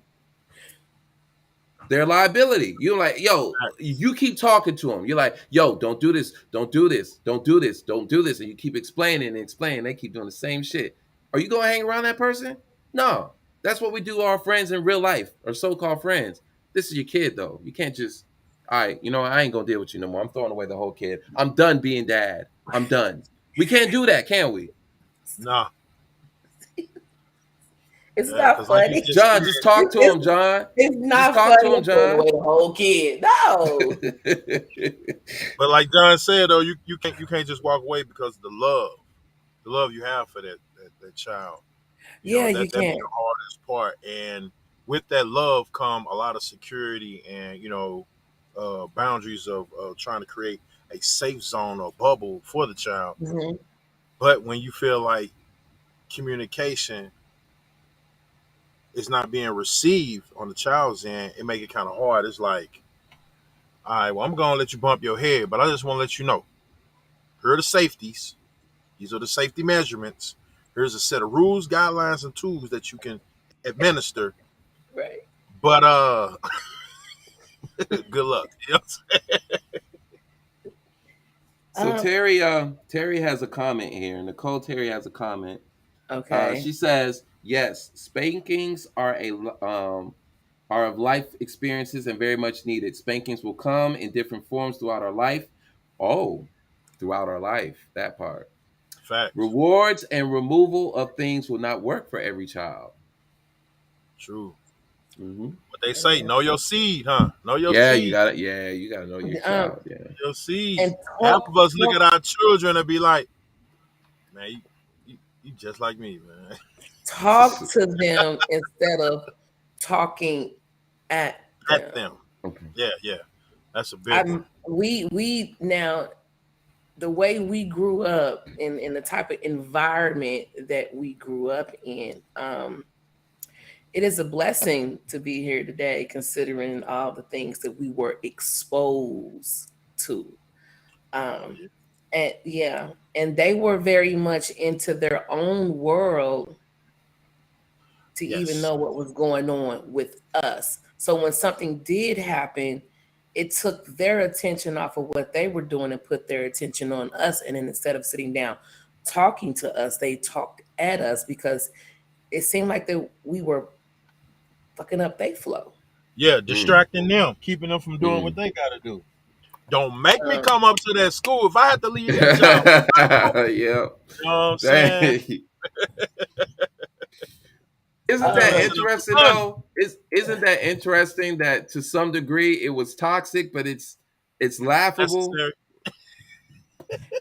Their liability. You're like, yo, Facts. you keep talking to them. You're like, yo, don't do this, don't do this, don't do this, don't do this. And you keep explaining and explaining. They keep doing the same shit. Are you going to hang around that person? No. That's what we do to our friends in real life, or so called friends. This is your kid, though. You can't just, all right, I ain't going to deal with you no more. I'm throwing away the whole kid. I'm done being dad. I'm done. We can't do that, can we? Nah. It's Yeah. not Because like you funny. just John, just talk to It's, him, John. it's Just not talk to funny him, to throw John. away the whole kid. No. But like John said though, you can't just walk away because of the love you have for that child. Yeah, you That be can't. the hardest part. And with that love come a lot of security and boundaries of trying to create a safe zone or bubble for the child. Mhm. But when you feel like communication is not being received on the child's end, it make it kind of hard. It's like, all right, well, I'm gonna let you bump your head, but I just want to let you know, here are the safeties. These are the safety measurements. Here's a set of rules, guidelines, and tools that you can administer. Right. But good luck. You know what So Um, Terry has a comment here. Nicole Terry has a comment. okay. She says, "Yes, spankings are of life experiences and very much needed. Spankings will come in different forms throughout our life. Oh, throughout our life, that part. Facts. Rewards and removal of things will not work for every child. True. Hmm. What they say, know your seed, huh? Know your Yeah, you seed. got it. Yeah, you got to know your Um, child. Yeah. Your seed. and Half talk, of us look talk, at our children and be like, man, you just like me, man. talk to them instead of talking at At them. them. Okay. Yeah, yeah. That's a big one. We now the way we grew up in the type of environment that we grew up in, it is a blessing to be here today, considering all the things that we were exposed to. Oh Um, yeah. and yeah, and they were very much into their own world to even Yes. know what was going on with us. So when something did happen, it took their attention off of what they were doing and put their attention on us. And then instead of sitting down talking to us, they talked at us because it seemed like that we were fucking up their flow. Yeah, Mm, distracting them, keeping them from doing what mm. they gotta do. Don't make me Um, come up to that school. If I had to leave this job, Yeah. you know what I'm saying? Dang. Isn't You're that um, messing up the interesting money. though? Isn't that interesting that to some degree it was toxic, but it's laughable? Necessary.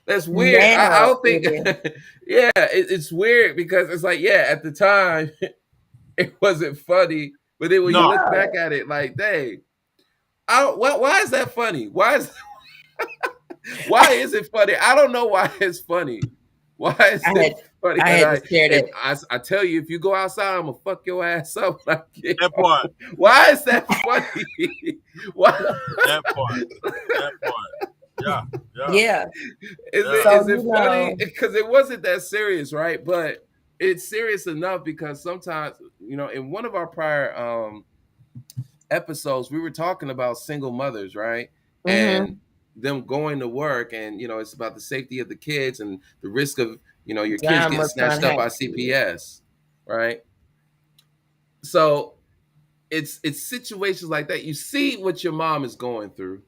That's weird. I Now don't think. it is Yeah, it's weird because it's like, yeah, at the time it wasn't funny, but then when you No. look back no. at it, like, dang, I don't, why is that funny? Why is it funny? I don't know why it's funny. Why is I had it funny? I And had to share if that. I tell you, if you go outside, I'm gonna fuck your ass up when I get That part. home. Why is that funny? Why That part. That part. Yeah. Yeah. Yeah. Yeah. So is it you funny? know, Because it wasn't that serious, right? But it's serious enough because sometimes, in one of our prior episodes, we were talking about single mothers, right? And hmm them going to work, and it's about the safety of the kids and the risk of your kids John getting must not snatched up have by kids. CPS, right? So it's situations like that. You see what your mom is going through,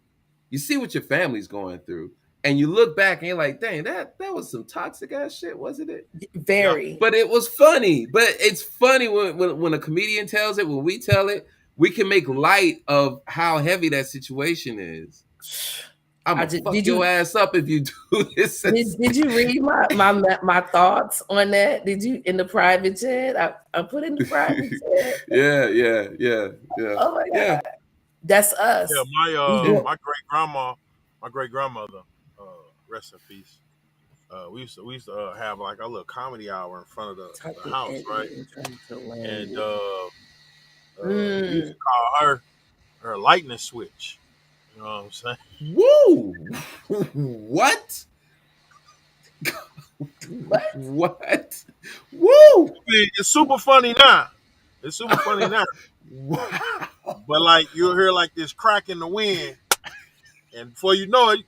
you see what your family's going through, and you look back and you're like, dang, that was some toxic ass shit, wasn't it? Yeah. Very. But it was funny. But it's funny when a comedian tells it, when we tell it, we can make light of how heavy that situation is. I'm I gonna just fuck your ass up if you do this. did you read my thoughts on that? Did you in the private chat? I put in the private chat. Yeah, yeah, yeah, yeah, Oh my yeah. god, that's Yeah. us. My We go my great grandma, my great grandmother, rest in peace. We used to have like a little comedy hour in front of the talking house, and right? trying to And language. we used Mm, to call her lightning switch. You know what I'm saying? Woo! What? what? What? Woo! It's super funny now. It's super funny now. Wow! But like you'll hear like this crack in the wind, and before you know it,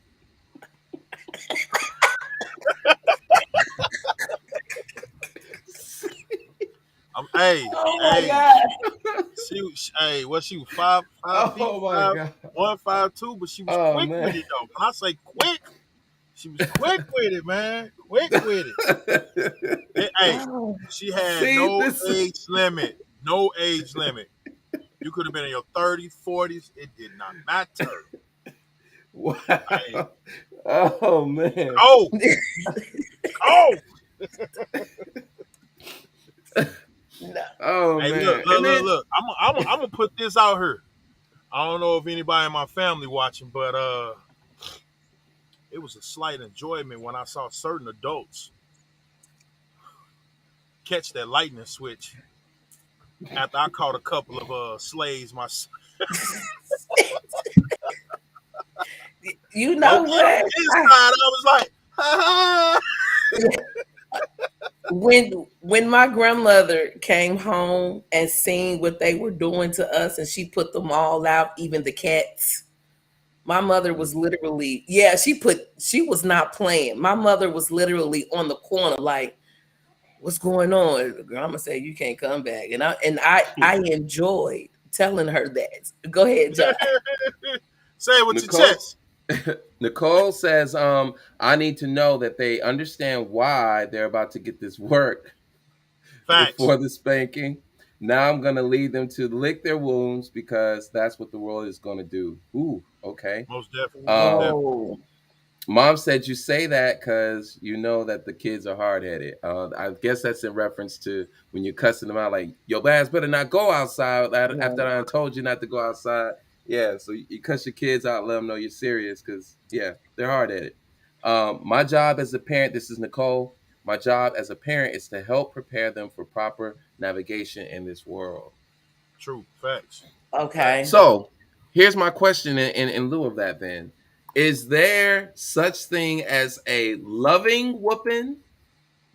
hey, Oh my hey, god. hey, what she was 5 feet, Oh my five god! one, 5'2", but she was Oh quick with man! it though. When I say quick, she was quick with it, man. Quick with it. Hey, Oh, she had See no this? age limit. No age limit. You could have been in your 30s, 40s. It did not matter. Hey, Wow! Oh man! go, go. no. Oh Hey, look, man! look, And look, then look. I'm gonna put this out here. I don't know if anybody in my family watching, but it was a slight enjoyment when I saw certain adults catch that lightning switch after I caught a couple of slaves myself. You But know on what? the inside, I was like, ha ha. When my grandmother came home and seen what they were doing to us, and she put them all out, even the cats. My mother was literally, yeah, she was not playing. My mother was literally on the corner, like, what's going on? Grandma said you can't come back, and I enjoyed telling her that. Go ahead, John. Say it with your Nicole chest. Nicole says, I need to know that they understand why they're about to get this work Facts. before the spanking. Now I'm gonna lead them to lick their wounds because that's what the world is gonna do. Ooh, okay. Most definitely. Most Um, definitely. Whoa, Mom said you say that because you know that the kids are hard headed. I guess that's in reference to when you're cussing them out, like your ass better not go outside yeah. after I done told you not to go outside. Yeah, so you cuss your kids out, let them know you're serious because yeah, they're hard headed. My job as a parent, this is Nicole. My job as a parent is to help prepare them for proper navigation in this world. True. Facts. Okay. Facts. So here's my question in lieu of that then. Is there such thing as a loving whooping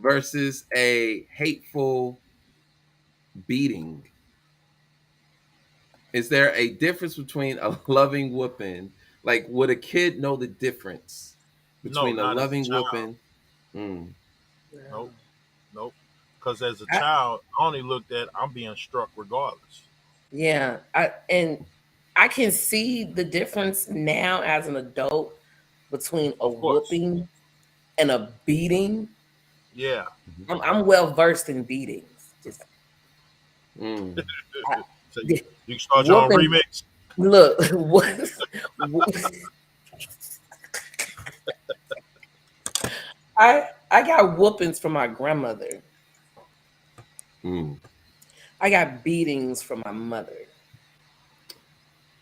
versus a hateful beating? Is there a difference between a loving whooping? Like, would a kid know the difference No, between a not as a loving child. whooping? Mm, Nope. Nope. Because as a I, child, I only looked at I'm being struck regardless. yeah, and I can see the difference now as an adult between a Of course. whooping and a beating. Yeah. mhm, I'm well versed in beatings. Just mm, I, So the you can start your own whooping. remix. Look, what I got whoopings from my grandmother. mm, I got beatings from my mother.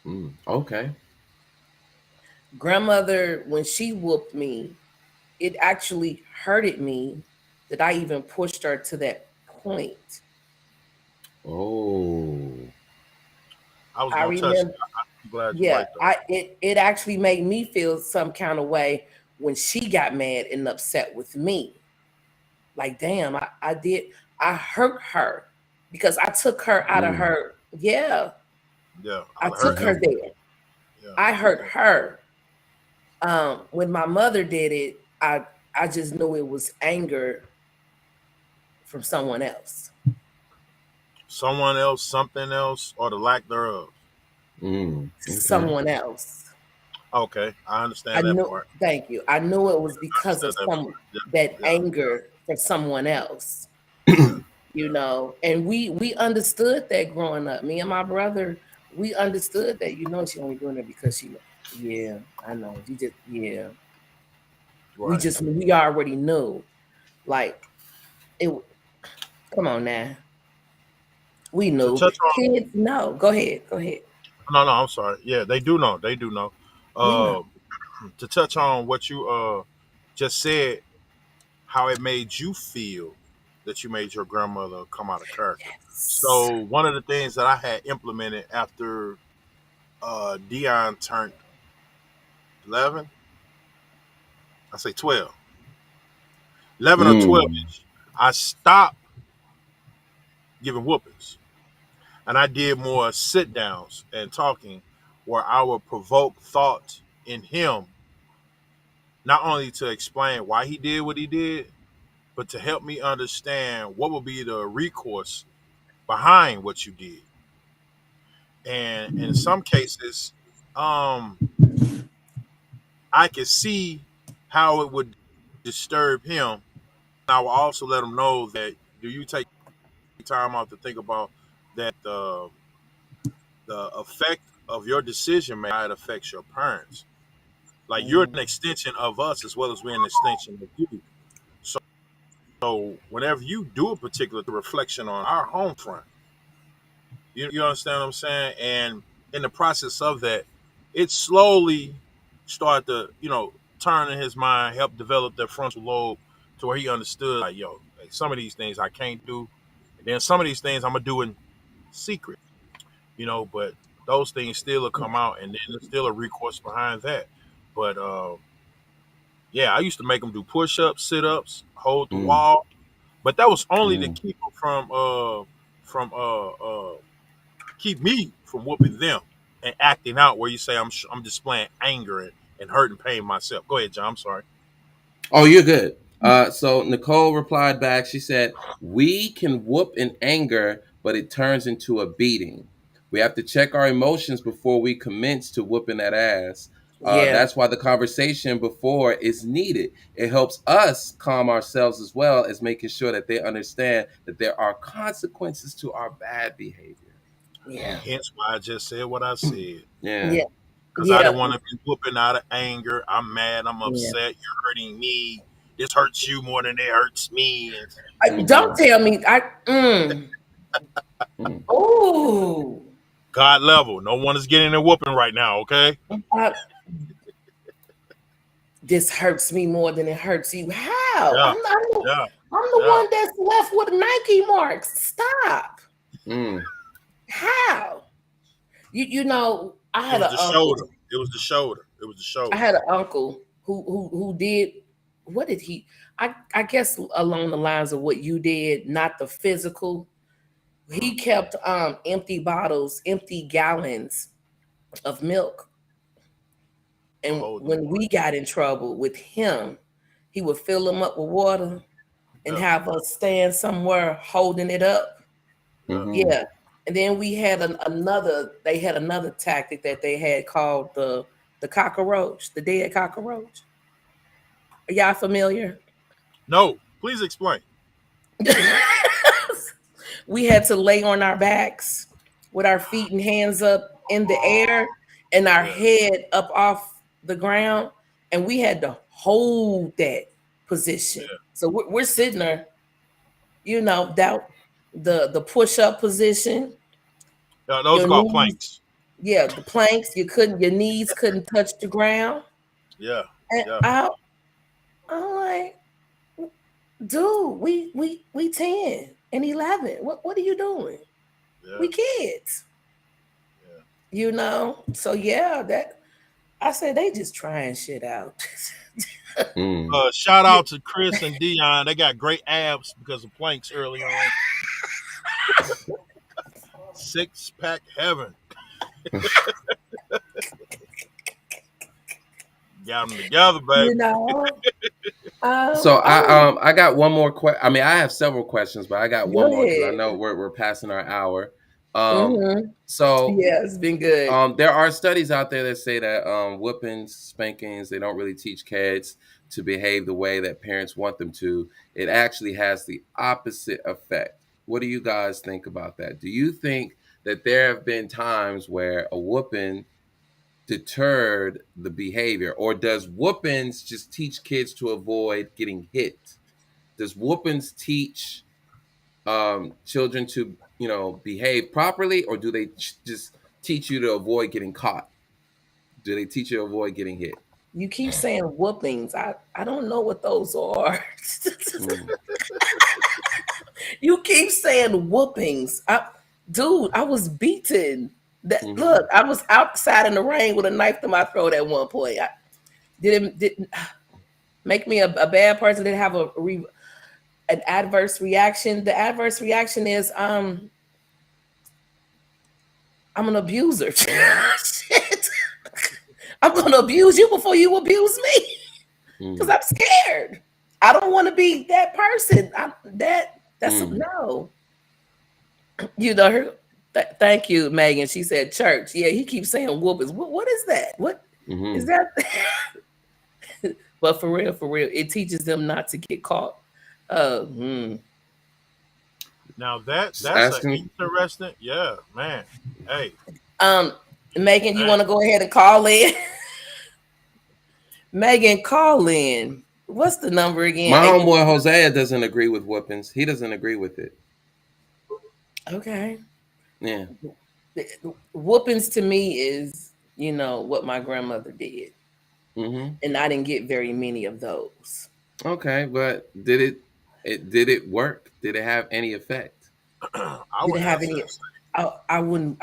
mm. Okay. Grandmother, when she whooped me, it actually hurted me that I even pushed her to that point. Oh. I was I gonna touch remember, that. I'm glad you're yeah, right though. it actually made me feel some kind of way when she got mad and upset with me. Like, damn, I hurt her because I took her out of Mm, her, yeah, Yeah, I I hurt took her hmm. him. there. Yeah, I hurt yeah. her. When my mother did it, I just knew it was anger from someone else. Someone else, something else, or the lack thereof. Mm, okay. Someone else. Okay, I I understand that knew, part. thank you. I knew it was because of Understood that some part. that Yeah, anger for someone else, yeah, you know. And we understood that growing up. Me and my brother, we understood that. You know, she only doing it because she. Yeah, I know. You just yeah. yeah. We Right. just we already knew. Like it. Come on now. We To knew. touch on, Kids, no. Go ahead. Go ahead. no, no, I'm sorry. Yeah, they do know. They do know. We know. Uh, to touch on what you just said, how it made you feel that you made your grandmother come out of character. Yes. So one of the things that I had implemented after Dion turned 11, I say 12, 11 or 12 Mm, ish, I stopped giving whoopings. And I did more sit downs and talking where I would provoke thought in him, not only to explain why he did what he did, but to help me understand what would be the recourse behind what you did. And in some cases, um, I could see how it would disturb him. I will also let him know that do you take time out to think about that the effect of your decision making how it affects your parents. Like you're an Mm. extension of us as well as we're an extension of you. So whenever you do a particular reflection on our home front, you understand what I'm saying? And in the process of that, it slowly started to, turn in his mind, help develop that frontal lobe to where he understood like, yo, Like, some of these things I can't do, and then some of these things I'm gonna do in secret. But those things still will come out, and then there's still a recourse behind that. But yeah, I used to make them do push-ups, sit-ups, hold the Mm, wall, but that was only to mm. keep them from keep me from whooping them and acting out where you say I'm displaying anger and hurt and pain myself. Go ahead, John. I'm sorry. Oh, you're good. So Nicole replied back. She said, "We can whoop in anger, but it turns into a beating. We have to check our emotions before we commence to whooping that ass. Yeah, That's why the conversation before is needed. It helps us calm ourselves as well as making sure that they understand that there are consequences to our bad behavior." yeah, Hence why I just said what I said. Yeah. yeah, Because I yeah, didn't want to be whooping out of anger. I'm mad. I'm yeah. upset. You're hurting me. This hurts you more than it hurts me. And Don't Mm-hmm. tell me. Mm. Oh, God level. No one is getting a whooping right now. Okay. I, this hurts me more than it hurts you. How? Yeah. I'm Yeah. the Yeah. one that's left with Nike marks. Stop. Mm. How? I It had was an the shoulder. uncle. It was the shoulder. It was the I shoulder. had an uncle who did what did he? I guess along the lines of what you did, not the physical. Mhm. He kept empty bottles, empty gallons of milk, To and hold them when on. we got in trouble with him, he would fill them up with water and Yeah. have us stand somewhere holding it up. Yeah. Mm-hmm. Yeah. And then we had they had another tactic that they had called the cockroach, the dead cockroach. Are y'all familiar? No. Please explain. We had to lay on our backs with our feet and hands up in the air and our Yeah. head up off the ground. And we had to hold that position. Yeah. So we're sitting there, that the push up position, Yeah. Those your are called knees, planks. yeah, the planks, your knees couldn't touch the ground. Yeah. And Yeah. I'm like, dude, we 10 and 11. What are you doing? Yeah. We kids, Yeah. So yeah, that I said they just trying shit out. Mm. Shout Yeah, out to Chris and Dion. They got great abs because of planks early on. Six pack heaven. Got them together, you baby. know. So Oh, I got one more question. I mean, I have several questions, but I got go one more because I ahead. know we're passing our hour. Um, Hmm. so Yeah, it's been good. there are studies out there that say that whoopings, spankings, they don't really teach kids to behave the way that parents want them to. It actually has the opposite effect. What do you guys think about that? Do you think that there have been times where a whooping deterred the behavior, or does whoopings just teach kids to avoid getting hit? Does whoopings teach children to behave properly, or do they just teach you to avoid getting caught? Do they teach you to avoid getting hit? You keep saying whoopings. I don't know what those are. Mm, You keep saying whoopings. Dude, I was beaten. mm-hmm, Look, I was outside in the rain with a knife to my throat at one point. I didn't make me a bad person. Didn't have an adverse reaction. The adverse reaction is I'm an abuser. Shit. I'm gonna abuse you before you abuse me because mm, I'm scared. I don't want to be that person. That's mm, no. Her. Thank you, Megan. She said church. Yeah, he keeps saying whoopers. What is that? What is mm-hmm. that? But for real, it teaches them not to get caught. Hmm. Now Just that's a asking. interesting. Yeah, man. Hey, Um, Megan, you man. want to go ahead and call in? Megan, call in. What's the number again? My Eight. homeboy Hosea doesn't agree with whoopings. He doesn't agree with it. Okay. Yeah. Whoopings to me is, what my grandmother did. Mm-hmm. And I didn't get very many of those. Okay, but did it? Did it work? Did it have any effect? I Did would it have answer any? this. I wouldn't.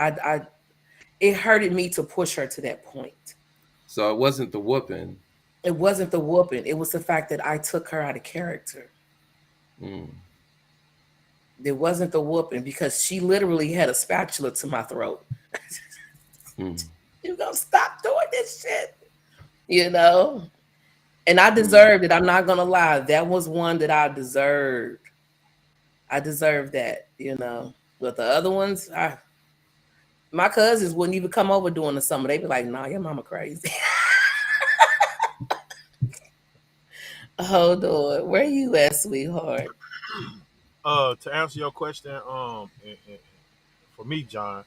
It hurted me to push her to that point. So it wasn't the whooping. It wasn't the whooping. It was the fact that I took her out of character. Mm, It wasn't the whooping because she literally had a spatula to my throat. mm, You gonna stop doing this shit? You know? And I mm. deserved it. I'm not gonna lie. That was one that I deserved. I deserved that, you know. But the other ones, my cousins wouldn't even come over during the summer. They'd be like, "Nah, your mama crazy." Hold on, where you at, sweetheart? To answer your question, for me, John,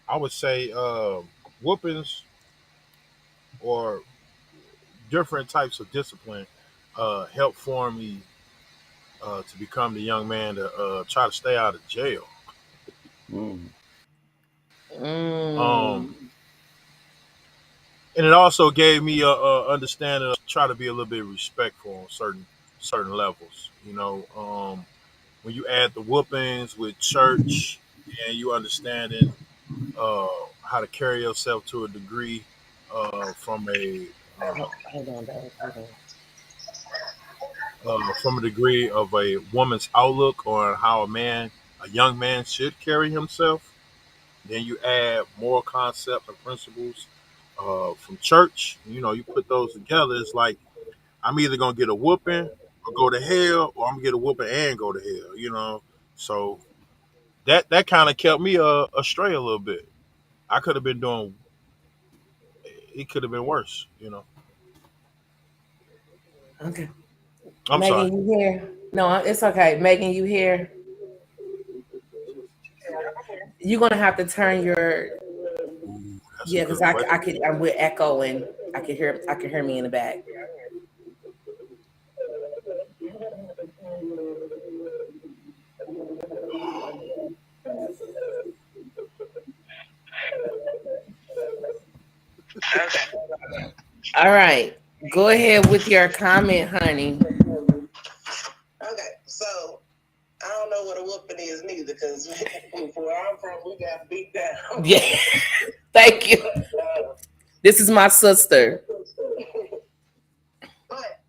I would say whoopings or different types of discipline help form me to become the young man to try to stay out of jail. Mm. Um, Mm. and it also gave me a understanding of try to be a little bit respectful on certain levels. When you add the whoopings with church and you understanding uh, how to carry yourself to a degree from a Hold on, dog. Hold on. from a degree of a woman's outlook on how a young man should carry himself. Then you add moral concepts and principles from church. You put those together. It's like I'm either gonna get a whooping or go to hell, or I'm gonna get a whooping and go to hell. So that kind of kept me astray a little bit. I could have been doing. It could have been worse. Okay, I'm sorry. Megan, you here? No, it's okay. Megan, you here? You're gonna have to turn your Ooh, that's a yeah, because good question. I could I'm with echo and I can hear me in the back. All right, go ahead with your comment, honey. Okay, so I don't know what a whooping is neither, because where I'm from, we got beat down. Yeah, thank you. This is my sister. But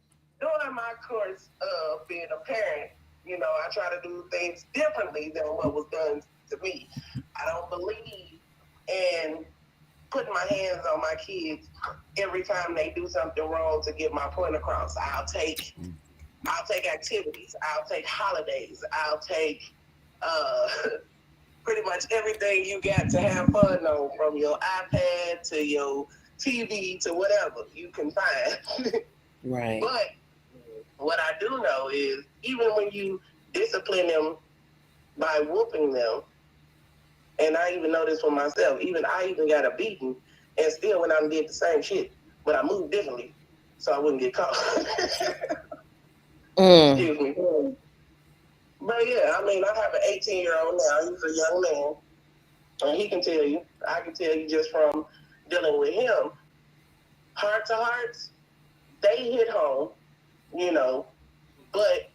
during my course of being a parent, I try to do things differently than what was done to me. I don't believe in putting my hands on my kids every time they do something wrong to get my point across. I'll take activities. I'll take holidays. I'll take uh, pretty much everything you got to have fun on, from your iPad to your TV to whatever you can find. Right. But what I do know is even when you discipline them by whooping them, and I even know this for myself, I even got a beating and still went out and did the same shit, but I moved differently so I wouldn't get caught. Excuse me. But yeah, I have an 18-year-old now. He's a young man. And he can tell you, I can tell you just from dealing with him, heart to hearts, they hit home, but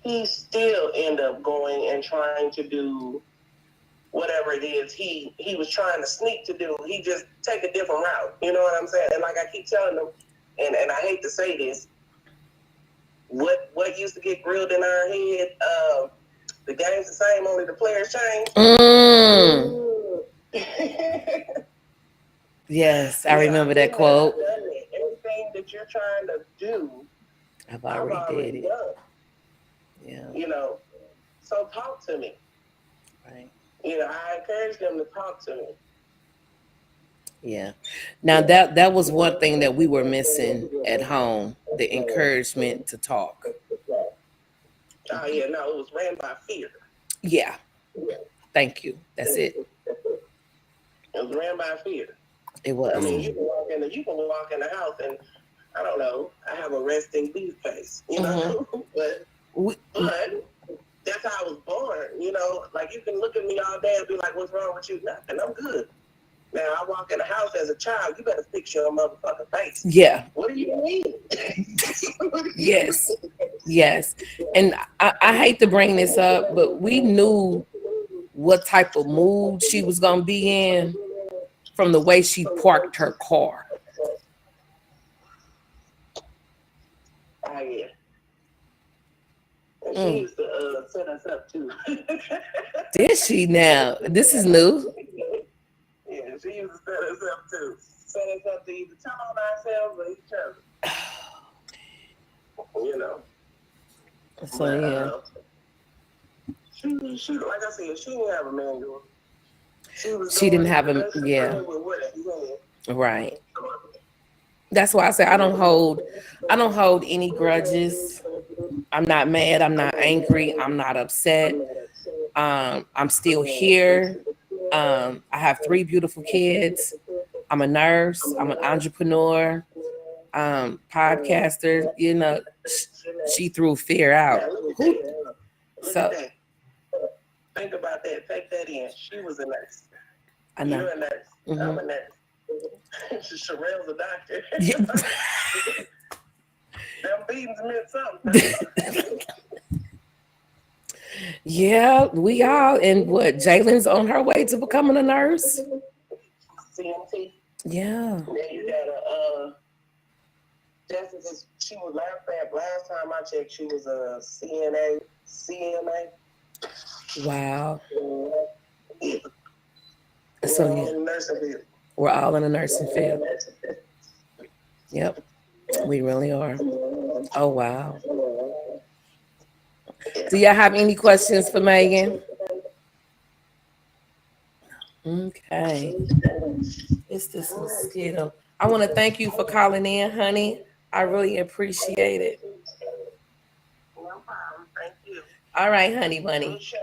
he still end up going and trying to do whatever it is he was trying to sneak to do. He just take a different route. You know what I'm saying? And like I keep telling them, and I hate to say this, what used to get grilled in our head, the game's the same, only the players change. Yes, I remember that quote. Everything that you're trying to do, I've I've already did it. done. Yeah. So talk to me. Right. I encourage them to talk to me. Yeah. Now that was one thing that we were missing at home, the encouragement to talk. Oh yeah, no, it was ran by fear. Yeah. Thank you. That's it. It was ran by fear. It was. You can walk in the house and I don't know, I have a resting beef face, but that's how I was born, like you can look at me all day and be like, what's wrong with you? Nothing, I'm good. Now I walk in the house as a child, you better fix your motherfucking face. Yeah. What do you mean? Yes. Yes. And I hate to bring this up, but we knew what type of mood she was gonna be in from the way she parked her car. Oh yeah. And she Mm. used to set us up too. Did she now? This is new. Yeah, she used to set us up too. Set us up to either tell on ourselves or each other. You know. So But yeah. she like I said, she didn't have a manual. She was She didn't doing have the a best she yeah. could with what she had. Right. That's why I say I don't hold any grudges. I'm not mad, I'm not angry, I'm not upset. I'm still here. I have three beautiful kids. I'm a nurse, I'm an entrepreneur, podcaster, she threw fear out. Now look at Who that. Look at so that. Think about that. Take that in. She was a nurse. I know. You're a nurse. I'm Hmm. a nurse. Sherelle's a doctor. Yeah. Them beatings meant something. Yeah, we all and what Jalen's on her way to becoming a nurse. CMT. Yeah. Then you got Jessica. She was last time I checked, she was a CNA, CMA. Wow. Yeah. So All yeah, in the nursing field. we're all in the nursing field. Yep, we really are. Oh wow. Do y'all have any questions for Megan? Okay. It's this mosquito. I want to thank you for calling in, honey. I really appreciate it. No problem. Thank you. All right, honey bunny. Good show.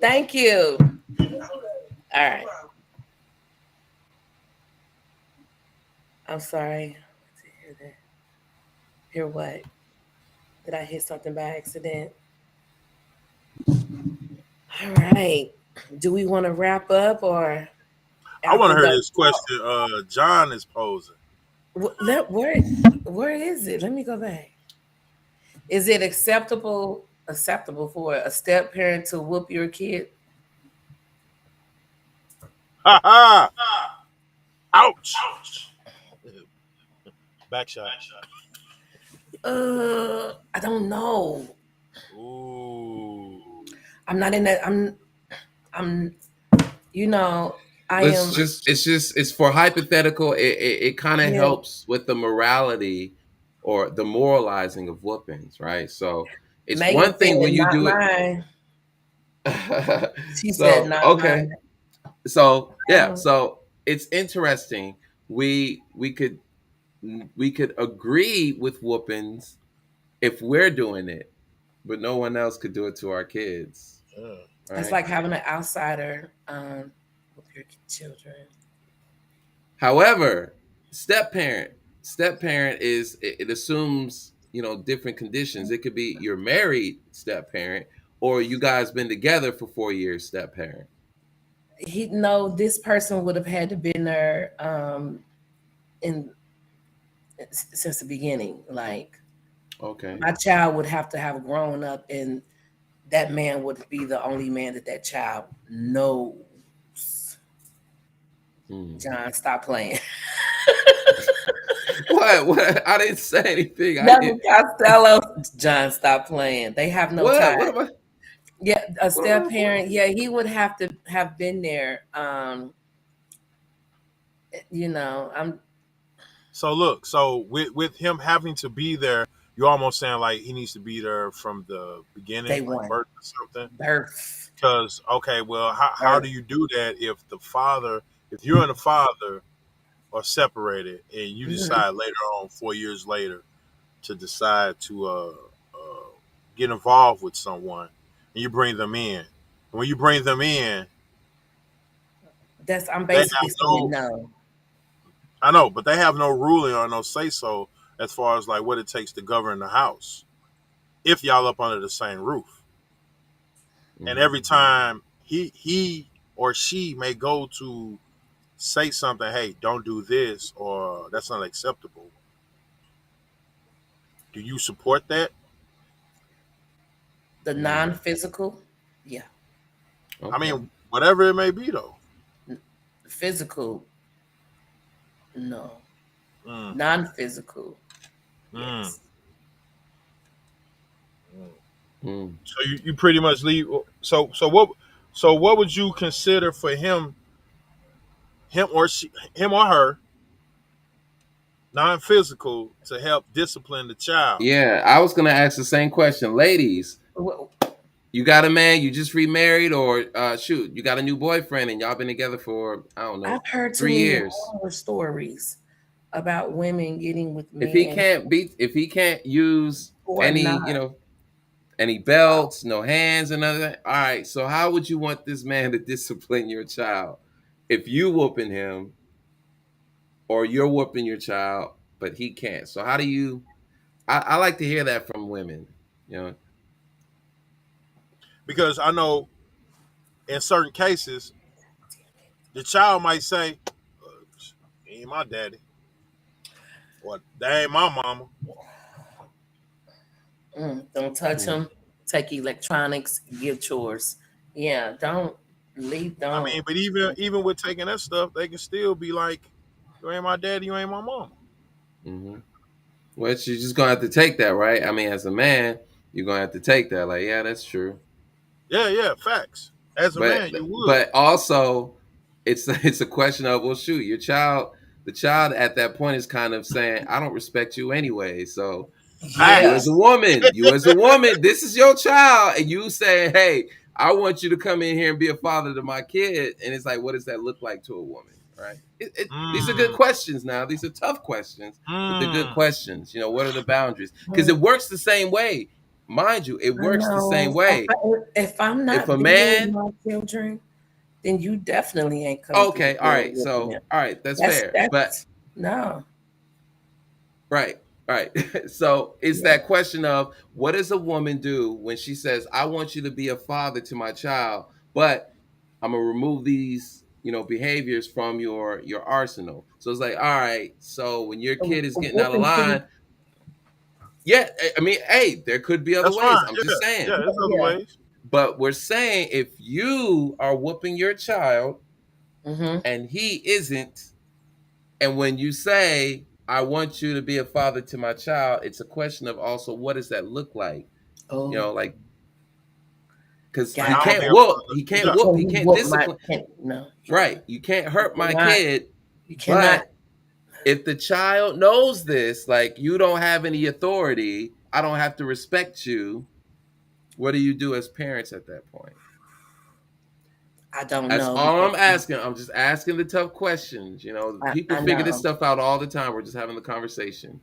Thank you. All right. I'm sorry. To hear that. Hear what? Did I hit something by accident? All right. Do we want to wrap up or I want after to hear the this question. John is posing. where is it? Let me go back. Is it acceptable for a step parent to whoop your kid? Ha ha! Ouch! Back shot. I don't know. Ooh. I'm not in that. I'm. You know, I Let's am. just it's for hypothetical. It kind of Yeah. helps with the morality or the moralizing of whoopings, right? So it's Megan one said, thing when you "Not do mine." it. She said, So "Not mine." okay, so yeah, Um, so it's interesting. We could agree with whoopings if we're doing it, but no one else could do it to our kids, Yeah. That's right? like having an outsider with your children. However, step parent, step parent is it assumes different conditions. It could be you're married step parent, or you guys been together for 4 years step parent. He no, this person would have had to been there in since the beginning. Like Okay. my child would have to have grown up, and that man would be the only man that child knows. Hmm. John, stop playing. What? I didn't say anything. I Nevin did. Costello. John, stop playing. They have no What? tie. What am I? Yeah, a What am step I? parent. Yeah, he would have to have been there. I'm So look, so with him having to be there, you're almost saying like he needs to be there from the day beginning, like one. birth or something. Birth. Because okay, well, how do Birth. you do that if you and the father are separated and you Mhm. decide later on, 4 years later, to decide to get involved with someone and you bring them in. And when you bring them in, I'm they basically have saying no, no. I know, but they have no ruling or no say so as far as like what it takes to govern the house if y'all up under the same roof. And Mhm. every time he or she may go to say something, hey, don't do this or that's not acceptable. Do you support that? The non-physical, yeah. I Okay. mean, whatever it may be, though. Physical, no. Mm, Non-physical, mm, yes. mm. Mm. So you pretty much leave. So what would you consider for him or her, non-physical, to help discipline the child? Yeah, I was gonna ask the same question, ladies. Well, You got a man, you just remarried, or shoot, you got a new boyfriend and y'all been together for I don't know I've heard too 3 many years. horror stories about women getting with If he men can't beat, if he can't use who are any, not. any belts, no hands, and none of that. All right, so how would you want this man to discipline your child if you whooping him or you're whooping your child, but he can't? So how do you? I like to hear that from women. You know. Because I know in certain cases the child might say, "He ain't my daddy," or "That ain't my mama." Don't touch Mhm. them. Take electronics. Give chores. Yeah, don't leave. I Don't. mean, but even with taking that stuff, they can still be like, "You ain't my daddy. You ain't my mama." Mhm. Well, you're just gonna have to take that, right? I mean, as a man, you're gonna have to take that. Like, yeah, that's true. Yeah, yeah, facts. As a But man, you would. but also, it's a question of, well, shoot, your child, the child at that point is kind of saying, I don't respect you anyway. So you Yeah. as a Facts. woman, this is your child, and you say, hey, I want you to come in here and be a father to my kid, and it's like, what does that look like to a woman, right? These are good Mm, questions. Now these are tough questions, but they're good mm. questions. What are the boundaries? Because it Mm, works the same way, mind you. It I works the same know. way. If I'm If not a there with man, my children, then you definitely ain't coming through the okay, all door right, with them. all right, that's That's fair, but that's no. right, right. So it's Yeah. that question of, what does a woman do when she says, I want you to be a father to my child, but I'm gonna remove these, behaviors from your arsenal. So it's like, all right, so when your kid is getting out of Whooping line, pretty. yeah, I mean, hey, there could be other That's fine. ways. I'm Yeah, just saying. yeah. There's other Yeah. ways. But we're saying, if you are whooping your child Mm-hmm. and he isn't, and when you say, I want you to be a father to my child, it's a question of also, what does that look like? Oh, Like, because Like, he I'm gonna be can't gotcha. a whoop, father. he can't Yeah. whoop, Can he you can't whoop my? discipline. No, Right. You can't you hurt my cannot. kid. You cannot. But if the child knows this, like, you don't have any authority, I don't have to respect you, what do you do as parents at that point? I don't That's know all because I'm asking. I'm just asking the tough questions. People I figure this know. stuff out all the time. We're just having the conversation.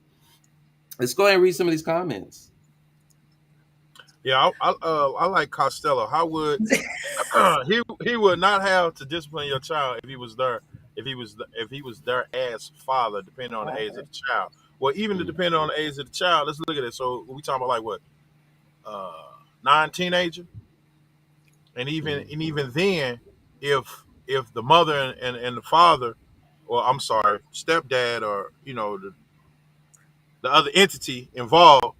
Let's go ahead and read some of these comments. Yeah, I like Costello. How would he would not have to discipline your child if he was there, if he was there as father, depending on the age of the child. Well, even Mm, depending on the age of the child, let's look at it. So we talking about like what, uh, non-teenager, and even then, if the mother and the father, or I'm sorry, stepdad, or the other entity involved,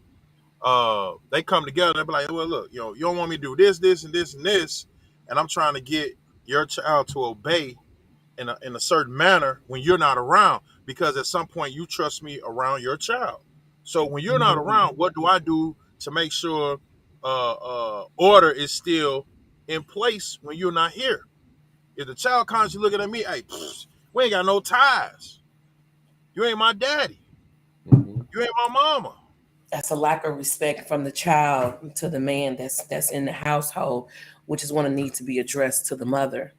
they come together and they be like, well, look, you don't want me to do this, this, and this, and this, and I'm trying to get your child to obey in a certain manner when you're not around, because at some point you trust me around your child. So when you're not Mhm. around, what do I do to make sure order is still in place when you're not here? If the child constantly looking at me, hey, we ain't got no ties. You ain't my daddy. mhm, You ain't my mama. That's a lack of respect from the child to the man that's in the household, which is going to need to be addressed to the mother.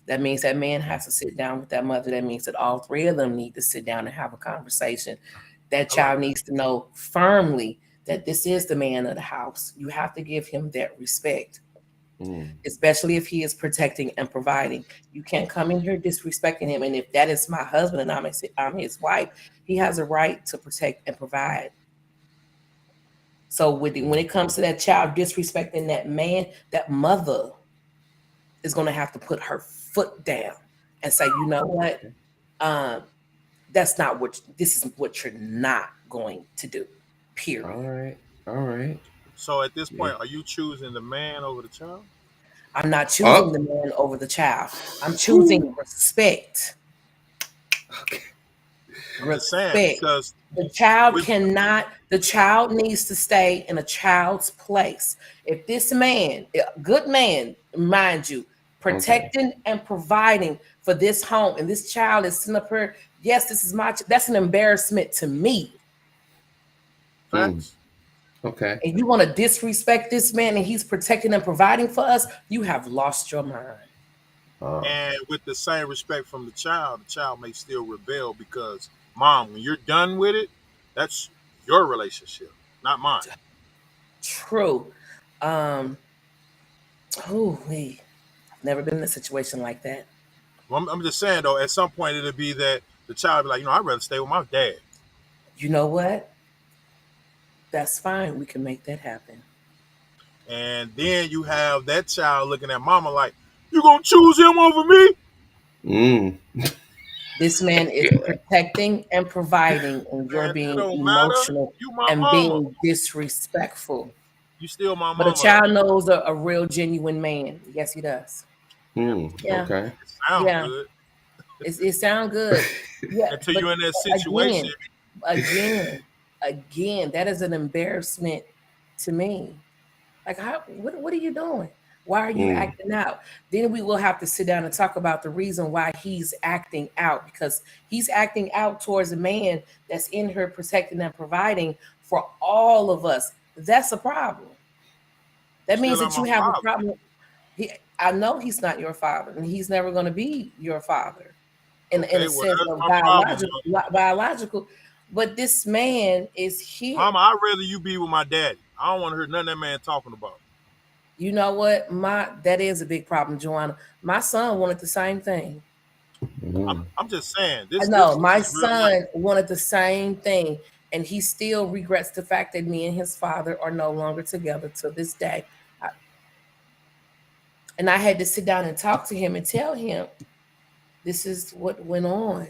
That means that man has to sit down with that mother. That means that all three of them need to sit down and have a conversation. That I like child that. needs to know firmly that this is the man of the house. You have to give him that respect, mm, especially if he is protecting and providing. You can't come in here disrespecting him. And if that is my husband and I'm his wife, he has a right to protect and provide. So when mm. it comes to that child disrespecting that man, that mother is going to have to put her foot down and say, you know what? Okay. Um, that's not what this is what you're not going to do. All Period. right. All right. So at this Yeah. point, are you choosing the man over the child? I'm not choosing Oh. the man over the child. I'm choosing Whew. respect. Okay. I'm just saying Respect. because The child with cannot, the child needs to stay in a child's place. If this man, a good man, mind you, Okay. protecting and providing for this home, and this child is sitting up here, yes, this is that's an embarrassment to me. Mm. facts Okay. And you want to disrespect this man and he's protecting and providing for us, you have lost your mind. Oh. and with the same respect from the child may still rebel because mom, when you're done with it, that's your relationship, not mine. True. Um, oh, wait. I've never been in a situation like that. Well, I'm just saying though, at some point it'll be that the child be like, I'd rather stay with my dad. You know what? That's fine. We can make that happen. And then you have that child looking at mama like, you gonna choose him over me? Mm. This man is Yeah. protecting and providing, and you're Man, that being don't matter. emotional You my and mama. being disrespectful. You still my But a mama though. child knows a real, genuine man. Yes, he does. Yeah, Mm. Yeah, Okay. it sounds yeah. good It sounds good. Yeah, until but you're in that situation. again, again, again, that is an embarrassment to me. Like, what are you doing? Why are you Mm. acting out? Then we will have to sit down and talk about the reason why he's acting out, because he's acting out towards a man that's in her protecting and providing for all of us. That's a problem. You That means still are that my you have a father. problem. I know he's not your father, and he's never going to be your father in Okay, a well sense that's of my problem, biological. But this man is here. mama. I'd rather you be with my daddy. I don't want to hear none of that man talking about. You know what? My That is a big problem, Joanna. My son wanted the same thing. Mm. I'm just saying I this know this my is real life. son wanted the same thing, and he still regrets the fact that me and his father are no longer together to this day. I, and I had to sit down and talk to him and tell him this is what went on.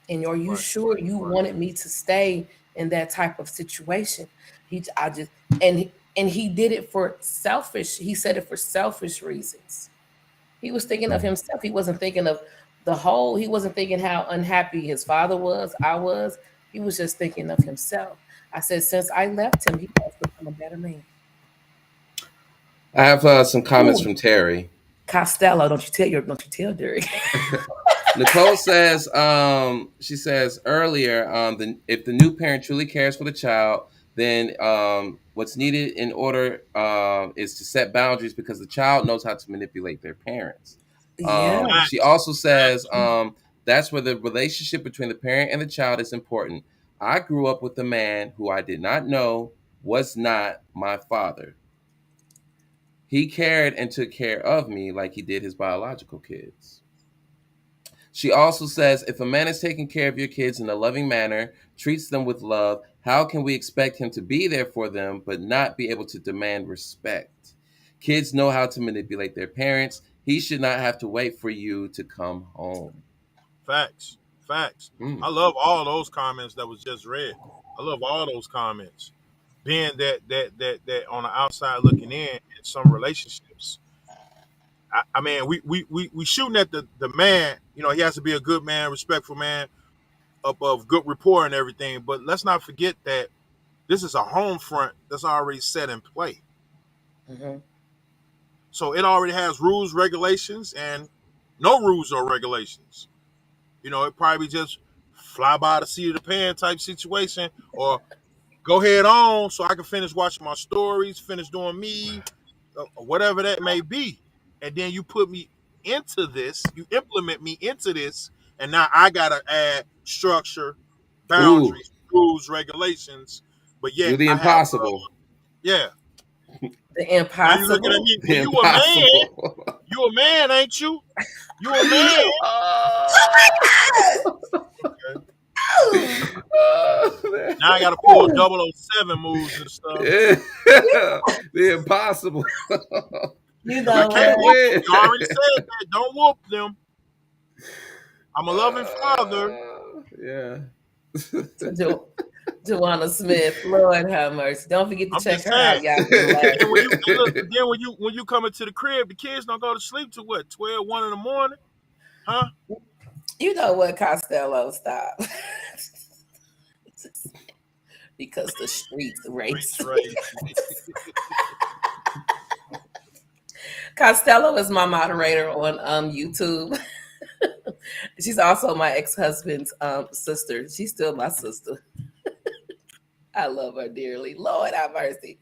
And are you Right, sure you right. wanted me to stay in that type of situation? I just, and he did it for selfish. He said it for selfish reasons. He was thinking of Mm. himself. He wasn't thinking of the whole. He wasn't thinking how unhappy his father was. I was. He was just thinking of himself. I said, since I left him, he has become a better man. I have some comments Ooh, from Terry. Costello, don't you tell Derek. Nicole says, she says earlier, if the new parent truly cares for the child, then what's needed in order is to set boundaries because the child knows how to manipulate their parents. Yeah. She Facts, also says facts. that's where the relationship between the parent and the child is important. I grew up with a man who I did not know was not my father. He cared and took care of me like he did his biological kids. She also says if a man is taking care of your kids in a loving manner, treats them with love, how can we expect him to be there for them but not be able to demand respect? Kids know how to manipulate their parents. He should not have to wait for you to come home. Facts. Facts. Mm. I love all those comments that was just read. I love all those comments. Being that on the outside looking in some relationships. I mean, we shooting at the man. He has to be a good man, respectful man, up of good rapport and everything. But let's not forget that this is a home front that's already set in play. Hmm. So it already has rules, regulations, and no rules or regulations. It probably just fly by the seat of the pan type situation, or go head on so I can finish watching my stories, finish doing me, or whatever that may be. And then you put me into this, you implement me into this, and now I gotta add structure, Ooh, boundaries, rules, regulations. But yet do the I have, impossible. yeah. The Now you looking at impossible. me. Well, The you a man. impossible. You a man, ain't you? You a man. Okay. Now I got to pull Oh, 007 moves and stuff. Yeah. The impossible. you I We know can't can't what? whoop them. win. You already said that. Don't whoop them. I'm a loving father. Yeah. To do. Joanna Smith, Lord have mercy. Don't forget to I'm check just her saying. out, y'all, for the And last. then when you and look, and then when you come into the crib, the kids don't go to sleep till what 12, 1 in the morning, huh? You know what, Costello? Stop. Because the streets Streets race. raised. Costello is my moderator on YouTube. She's also my ex-husband's sister. She's still my sister. I love her dearly. Lord have mercy.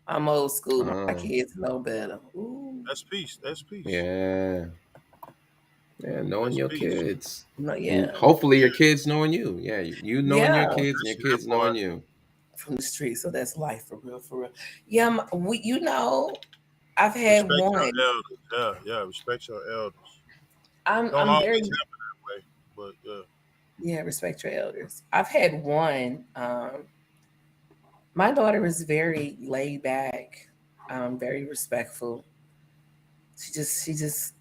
I'm old school. My Oh, kids know better. Ooh. That's peace. That's peace. yeah. Yeah, knowing That's your peace. kids. No, And yeah. hopefully your kids knowing you. Yeah, you knowing your Yeah. kids and your That's that kids knowing part. you. From the street. So that's life for real, for real. Yeah, I've had Respect your one. elders. Yeah, yeah. Respect your elders. Don't I'm always very happen that way, but yeah. yeah, respect your elders. I've had one. My daughter is very laid back, very respectful. She just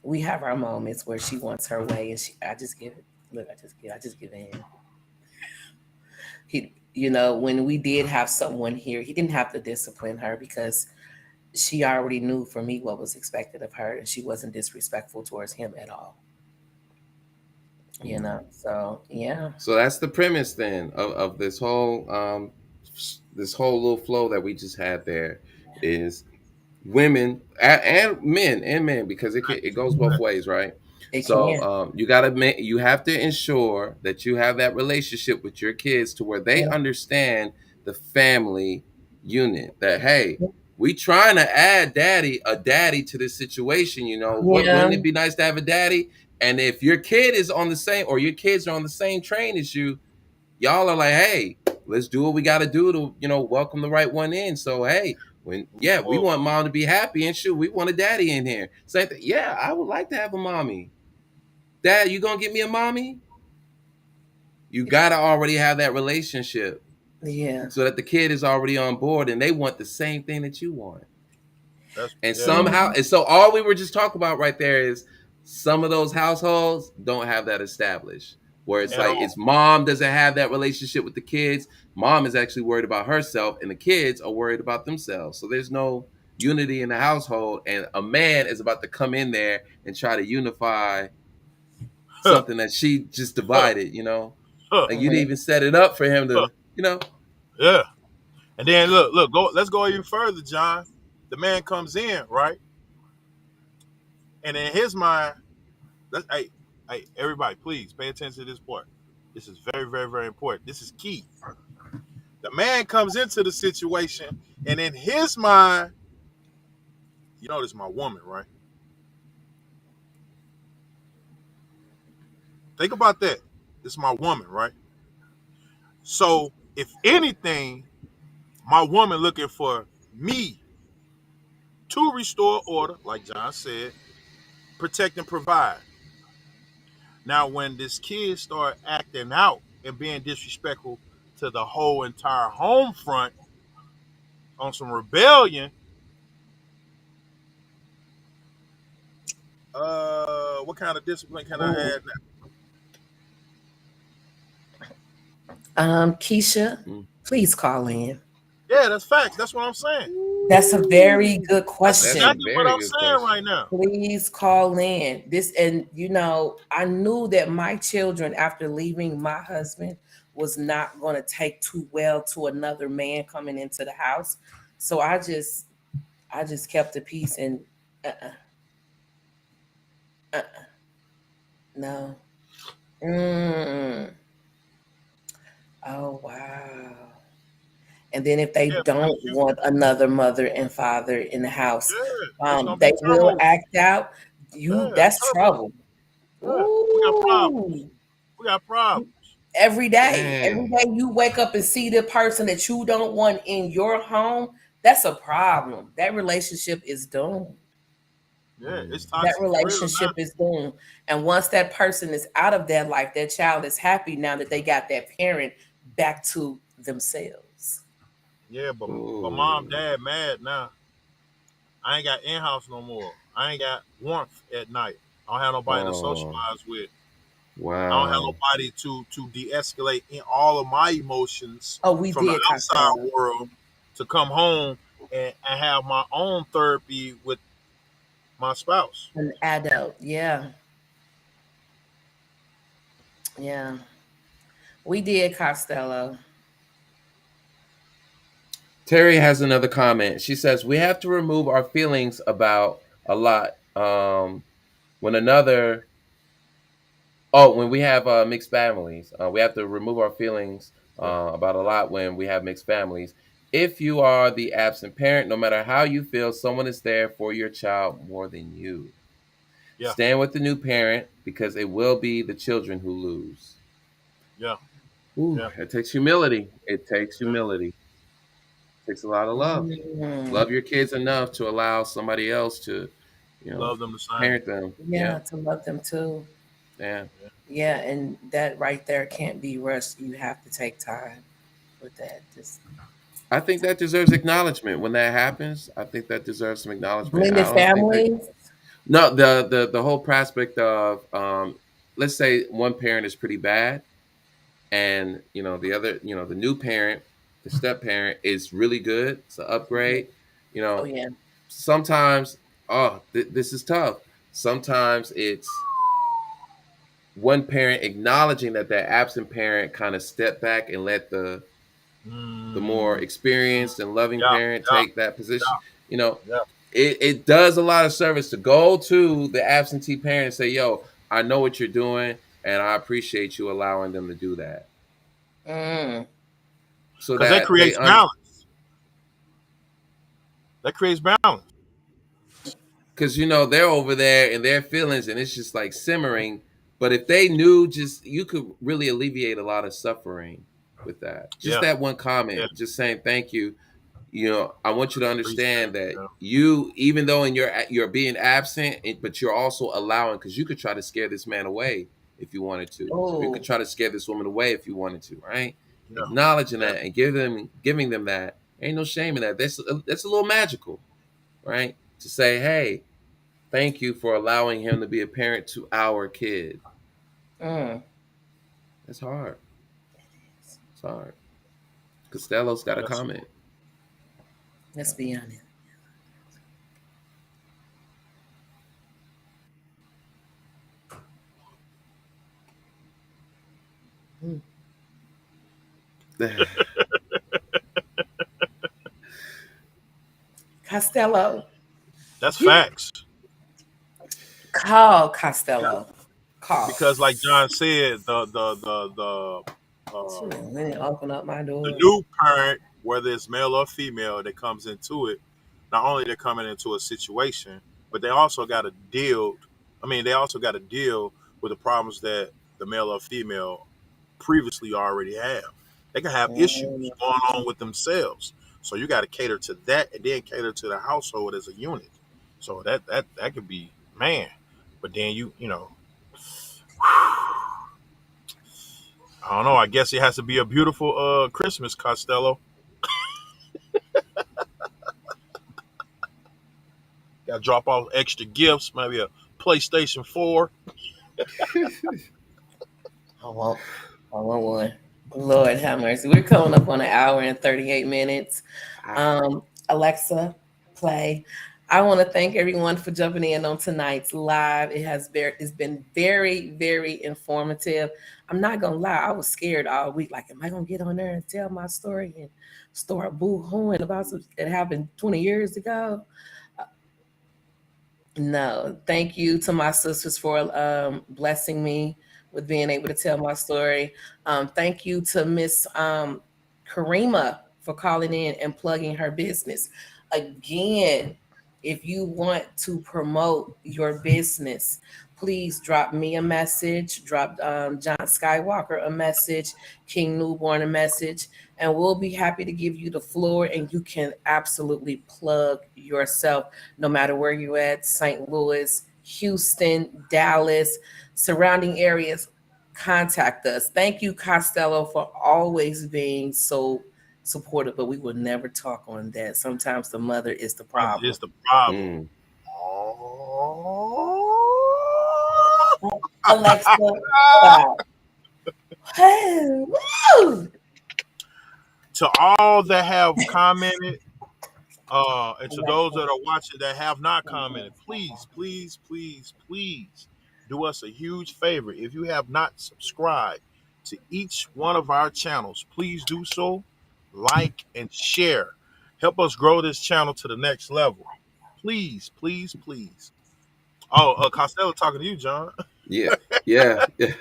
we have our moments where she wants her way and I just give it. Look, I just give in. When we did have someone here, he didn't have to discipline her because she already knew for me what was expected of her and she wasn't disrespectful towards him at all. So yeah. So that's the premise then of this whole little flow that we just had there is women and men because it Facts. goes both ways, right? It So can. you have to ensure that you have that relationship with your kids to where they Yeah. understand the family unit. That hey, we trying to add a daddy to this situation. Yeah. Wouldn't it be nice to have a daddy? And if your kid is on the same or your kids are on the same train as you, y'all are like, hey, let's do what we got to do to, welcome the right one in. So, hey, we Oh, want mom to be happy and shoot, we want a daddy in here. Same thing. Yeah, I would like to have a mommy. Dad, you gonna get me a mommy? You gotta already have that relationship Yeah. so that the kid is already on board and they want the same thing that you want. that's And yeah. somehow, and so all we were just talking about right there is some of those households don't have that established. Where it's At like it's all. mom doesn't have that relationship with the kids. Mom is actually worried about herself, and the kids are worried about themselves. So there's no unity in the household, and a man is about to come in there and try to unify Huh, something that she just huh, divided. huh, Like you didn't Mhm. even set it up for him huh. to. Yeah. And then look, go. Let's go even further, John. The man comes in, right? And in his mind, hey, everybody, please pay attention to this part. This is very, very, very important. This is key. The man comes into the situation, and in his mind, this is my woman, right? Think about that. This is my woman, right? So, if anything, my woman looking for me to restore order, like John said, protect and provide. Now, when this kid start acting out and being disrespectful to the whole entire home front on some rebellion, what kind of discipline can I Ooh. have now? Keisha, Mm. please call in. Yeah, that's facts. That's what I'm saying. That's a very Ooh, good That's that's a question. exactly what very I'm good saying right question. now. Please call in. I knew that my children, after leaving my husband, was not going to take too well to another man coming into the house. So I just kept the peace and uh, uh, no. Mm. Oh wow. And then if they Yeah, don't because want another mother and father in the house, it's gonna be they will turmoil. act out. Yeah, That's turmoil. trouble. Yeah, we got problems. Ooh. We got problems. Every Dang. day you wake up and see the person that you don't want in your home, that's a problem. That relationship is doomed. Yeah, it's That toxic for real relationship is doomed. And once that person is out of their life, that child is happy now that they got that parent back to themselves. now. Yeah, but mom, Ooh. dad mad now. I ain't got in house no more. I ain't got warmth at night. I don't have nobody to Oh. socialize with. I don't have Wow. nobody to de-escalate in all of my emotions Oh, we from the did, outside Costello. world to come home and have my own therapy with my spouse. An adult. Yeah. Yeah. We did, Costello. Terry has another comment. She says we have to remove our feelings about a lot. When another Oh, when we have mixed families, we have to remove our feelings Yeah, about a lot when we have mixed families. If you are the absent parent, no matter how you feel, someone is there for your child more than you. yeah, Stand with the new parent because it will be the children who lose. yeah, Ooh, yeah, it takes humility. It takes yeah. humility. It takes a lot of love. Mm. Love your kids enough to allow somebody else to, you know, Love them the same. parent them. Yeah, Yeah, to love them too. yeah. Yeah, Yeah, and that right there can't be rushed. You have to take time with that. Just I think that deserves acknowledgement when that happens. I think that deserves some acknowledgement. I blended don't think that families. no the whole prospect of let's say one parent is pretty bad and the other the new parent, the step parent is really good. It's an upgrade. You Oh know, yeah. sometimes this is tough. Sometimes it's one parent acknowledging that that absent parent kind of step back and let the more mm, experienced and loving yeah, parent yeah, take that position. You know, yeah, it does a lot of service to go to the absentee parent and say, "Yo, I know what you're doing, and I appreciate you allowing them to do that," Mm. so because that that they creates balance. That creates balance. because they're over there in their feelings and it's just like simmering. But if they knew, just you could really alleviate a lot of suffering with that. Just Yeah, that one yeah. comment, just saying thank you. I want you to Appreciate. understand that Yeah, you, even though you're being absent, but you're also allowing because you could try to scare this man away if you wanted to. You could Oh. try to scare this woman away if you wanted to, right? yeah, Acknowledging yeah. that and giving them that ain't no shame in that. That's a little magical, right? To say, hey, thank you for allowing him to be a parent to our kid. Mm. That's hard. It's hard. Costello's got a Yes. comment. Let's be honest. Mm. Costello. That's You facts. call Yeah. Costello. Call. Because like John said, uh, Shoot, they didn't open up my the door. new parent, whether it's male or female, that comes into it, not only they're coming into a situation, but they also got to deal. I mean, they also got to deal with the problems that the male or female previously already have. They can have issues Mm. going on with themselves, so you got to cater to that, and then cater to the household as a unit. So that could be man, but then I don't know. I guess it has to be a beautiful Christmas, Costello. Got to drop off extra gifts, maybe a PlayStation 4. I want, I want one. Lord have mercy. We're coming up on an hour and 38 minutes. Wow. Alexa, play. I want to thank everyone for jumping in on tonight's live. It's been very, very informative. I'm not gonna lie, I was scared all week. Like, am I gonna get on there and tell my story and start boo-hooing about something that happened 20 years ago? No, thank you to my sisters for blessing me with being able to tell my story. Thank you to Miss Karima for calling in and plugging her business. Again, if you want to promote your business, please drop me a message, drop John Skywalker a message, King Newborn a message, and we'll be happy to give you the floor and you can absolutely plug yourself no matter where you're at, St. Louis, Houston, Dallas, surrounding areas. Contact us. Thank you, Costello, for always being so supportive, but we will never talk on that. Sometimes the mother is the Mother problem. is the problem. Mm. Oh. Alexa, stop. Woo! To all that have commented, and to those Alexa, that are watching that have not commented, please, please, please, please do us a huge favor. If you have not subscribed to each one of our channels, please do so. Like and share. Help us grow this channel to the next level. Please, please, please. Oh, Costello talking to you, John. Yeah, yeah, yeah.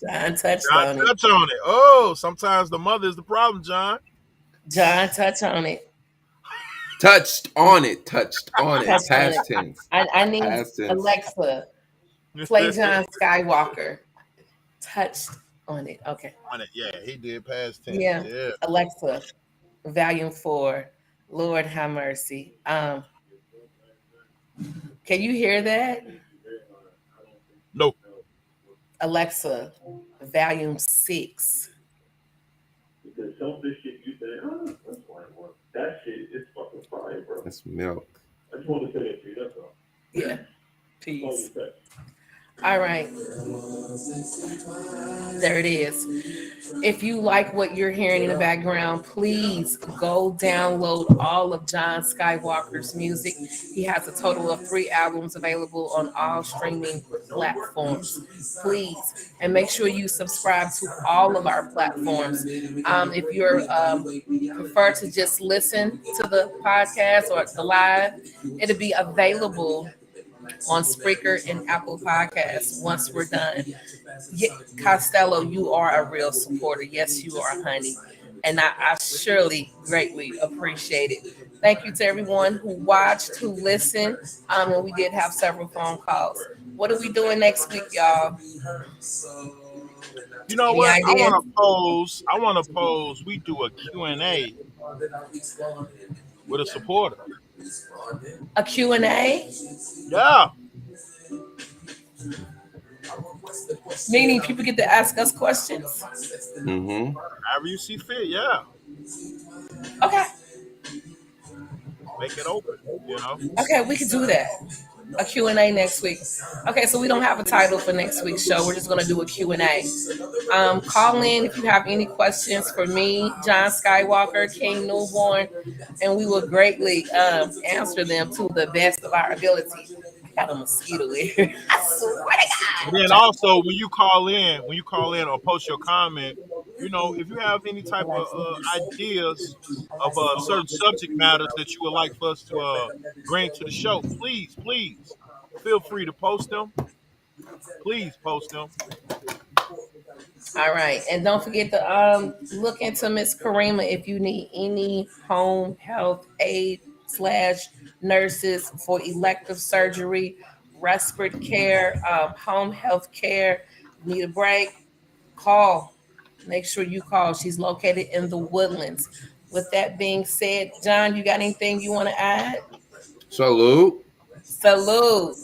John touched John, on it. touch on it. Oh, sometimes the mother is the problem, John. John touched on it. Touched on it. Touched on it. Touched on it. Past tense. I need Past tense. Alexa, play John Skywalker. Touched on it. Okay. On it. Yeah, he did past tense. Yeah. Yeah. Alexa, volume 4. Lord have mercy. Can you hear that? No. Alexa, volume 6. Because some of this shit you say, oh, that's fine. Well, that shit is fucking fire, bro. That's milk. I just want to say that to you. That's all. Yeah. That's all you Peace. say. All right. There it is. If you like what you're hearing in the background, please go download all of John Skywalker's music. He has a total of 3 albums available on all streaming platforms. Please, and make sure you subscribe to all of our platforms. If you're prefer to just listen to the podcast or the live, it'll be available on Spreaker and Apple Podcasts once we're done. Yeah, Costello, you are a real supporter. Yes, you are, honey. And I surely greatly appreciate it. Thank you to everyone who watched, who listened. And we did have several phone calls. What are we doing next week, y'all? You know Any what? I ideas? want to pose. I want to pose. We do a Q&A with a supporter. A Q&A? Yeah. Meaning people get to ask us questions? Mm-hmm. However you see fit. Yeah. Okay. Make it open. You know. Okay, we could do that. A Q&A next week. Okay, so we don't have a title for next week's show. We're just going to do a Q&A. Call in if you have any questions for me, John Skywalker, King Newborn, and we will greatly answer them to the best of our ability. I got a mosquito here. I swear And to then God. also when you call in or post your comment, you know, if you have any type of ideas of certain subject matters that you would like for us to bring to the show, please, please feel free to post them. Please post them. All right, and don't forget to look into Miss Karima if you need any home health aid slash nurses for elective surgery, respiratory care, home health care. Need a break? Call. Make sure you call. She's located in the Woodlands. With that being said, John, you got anything you want to add? Salute. Salute.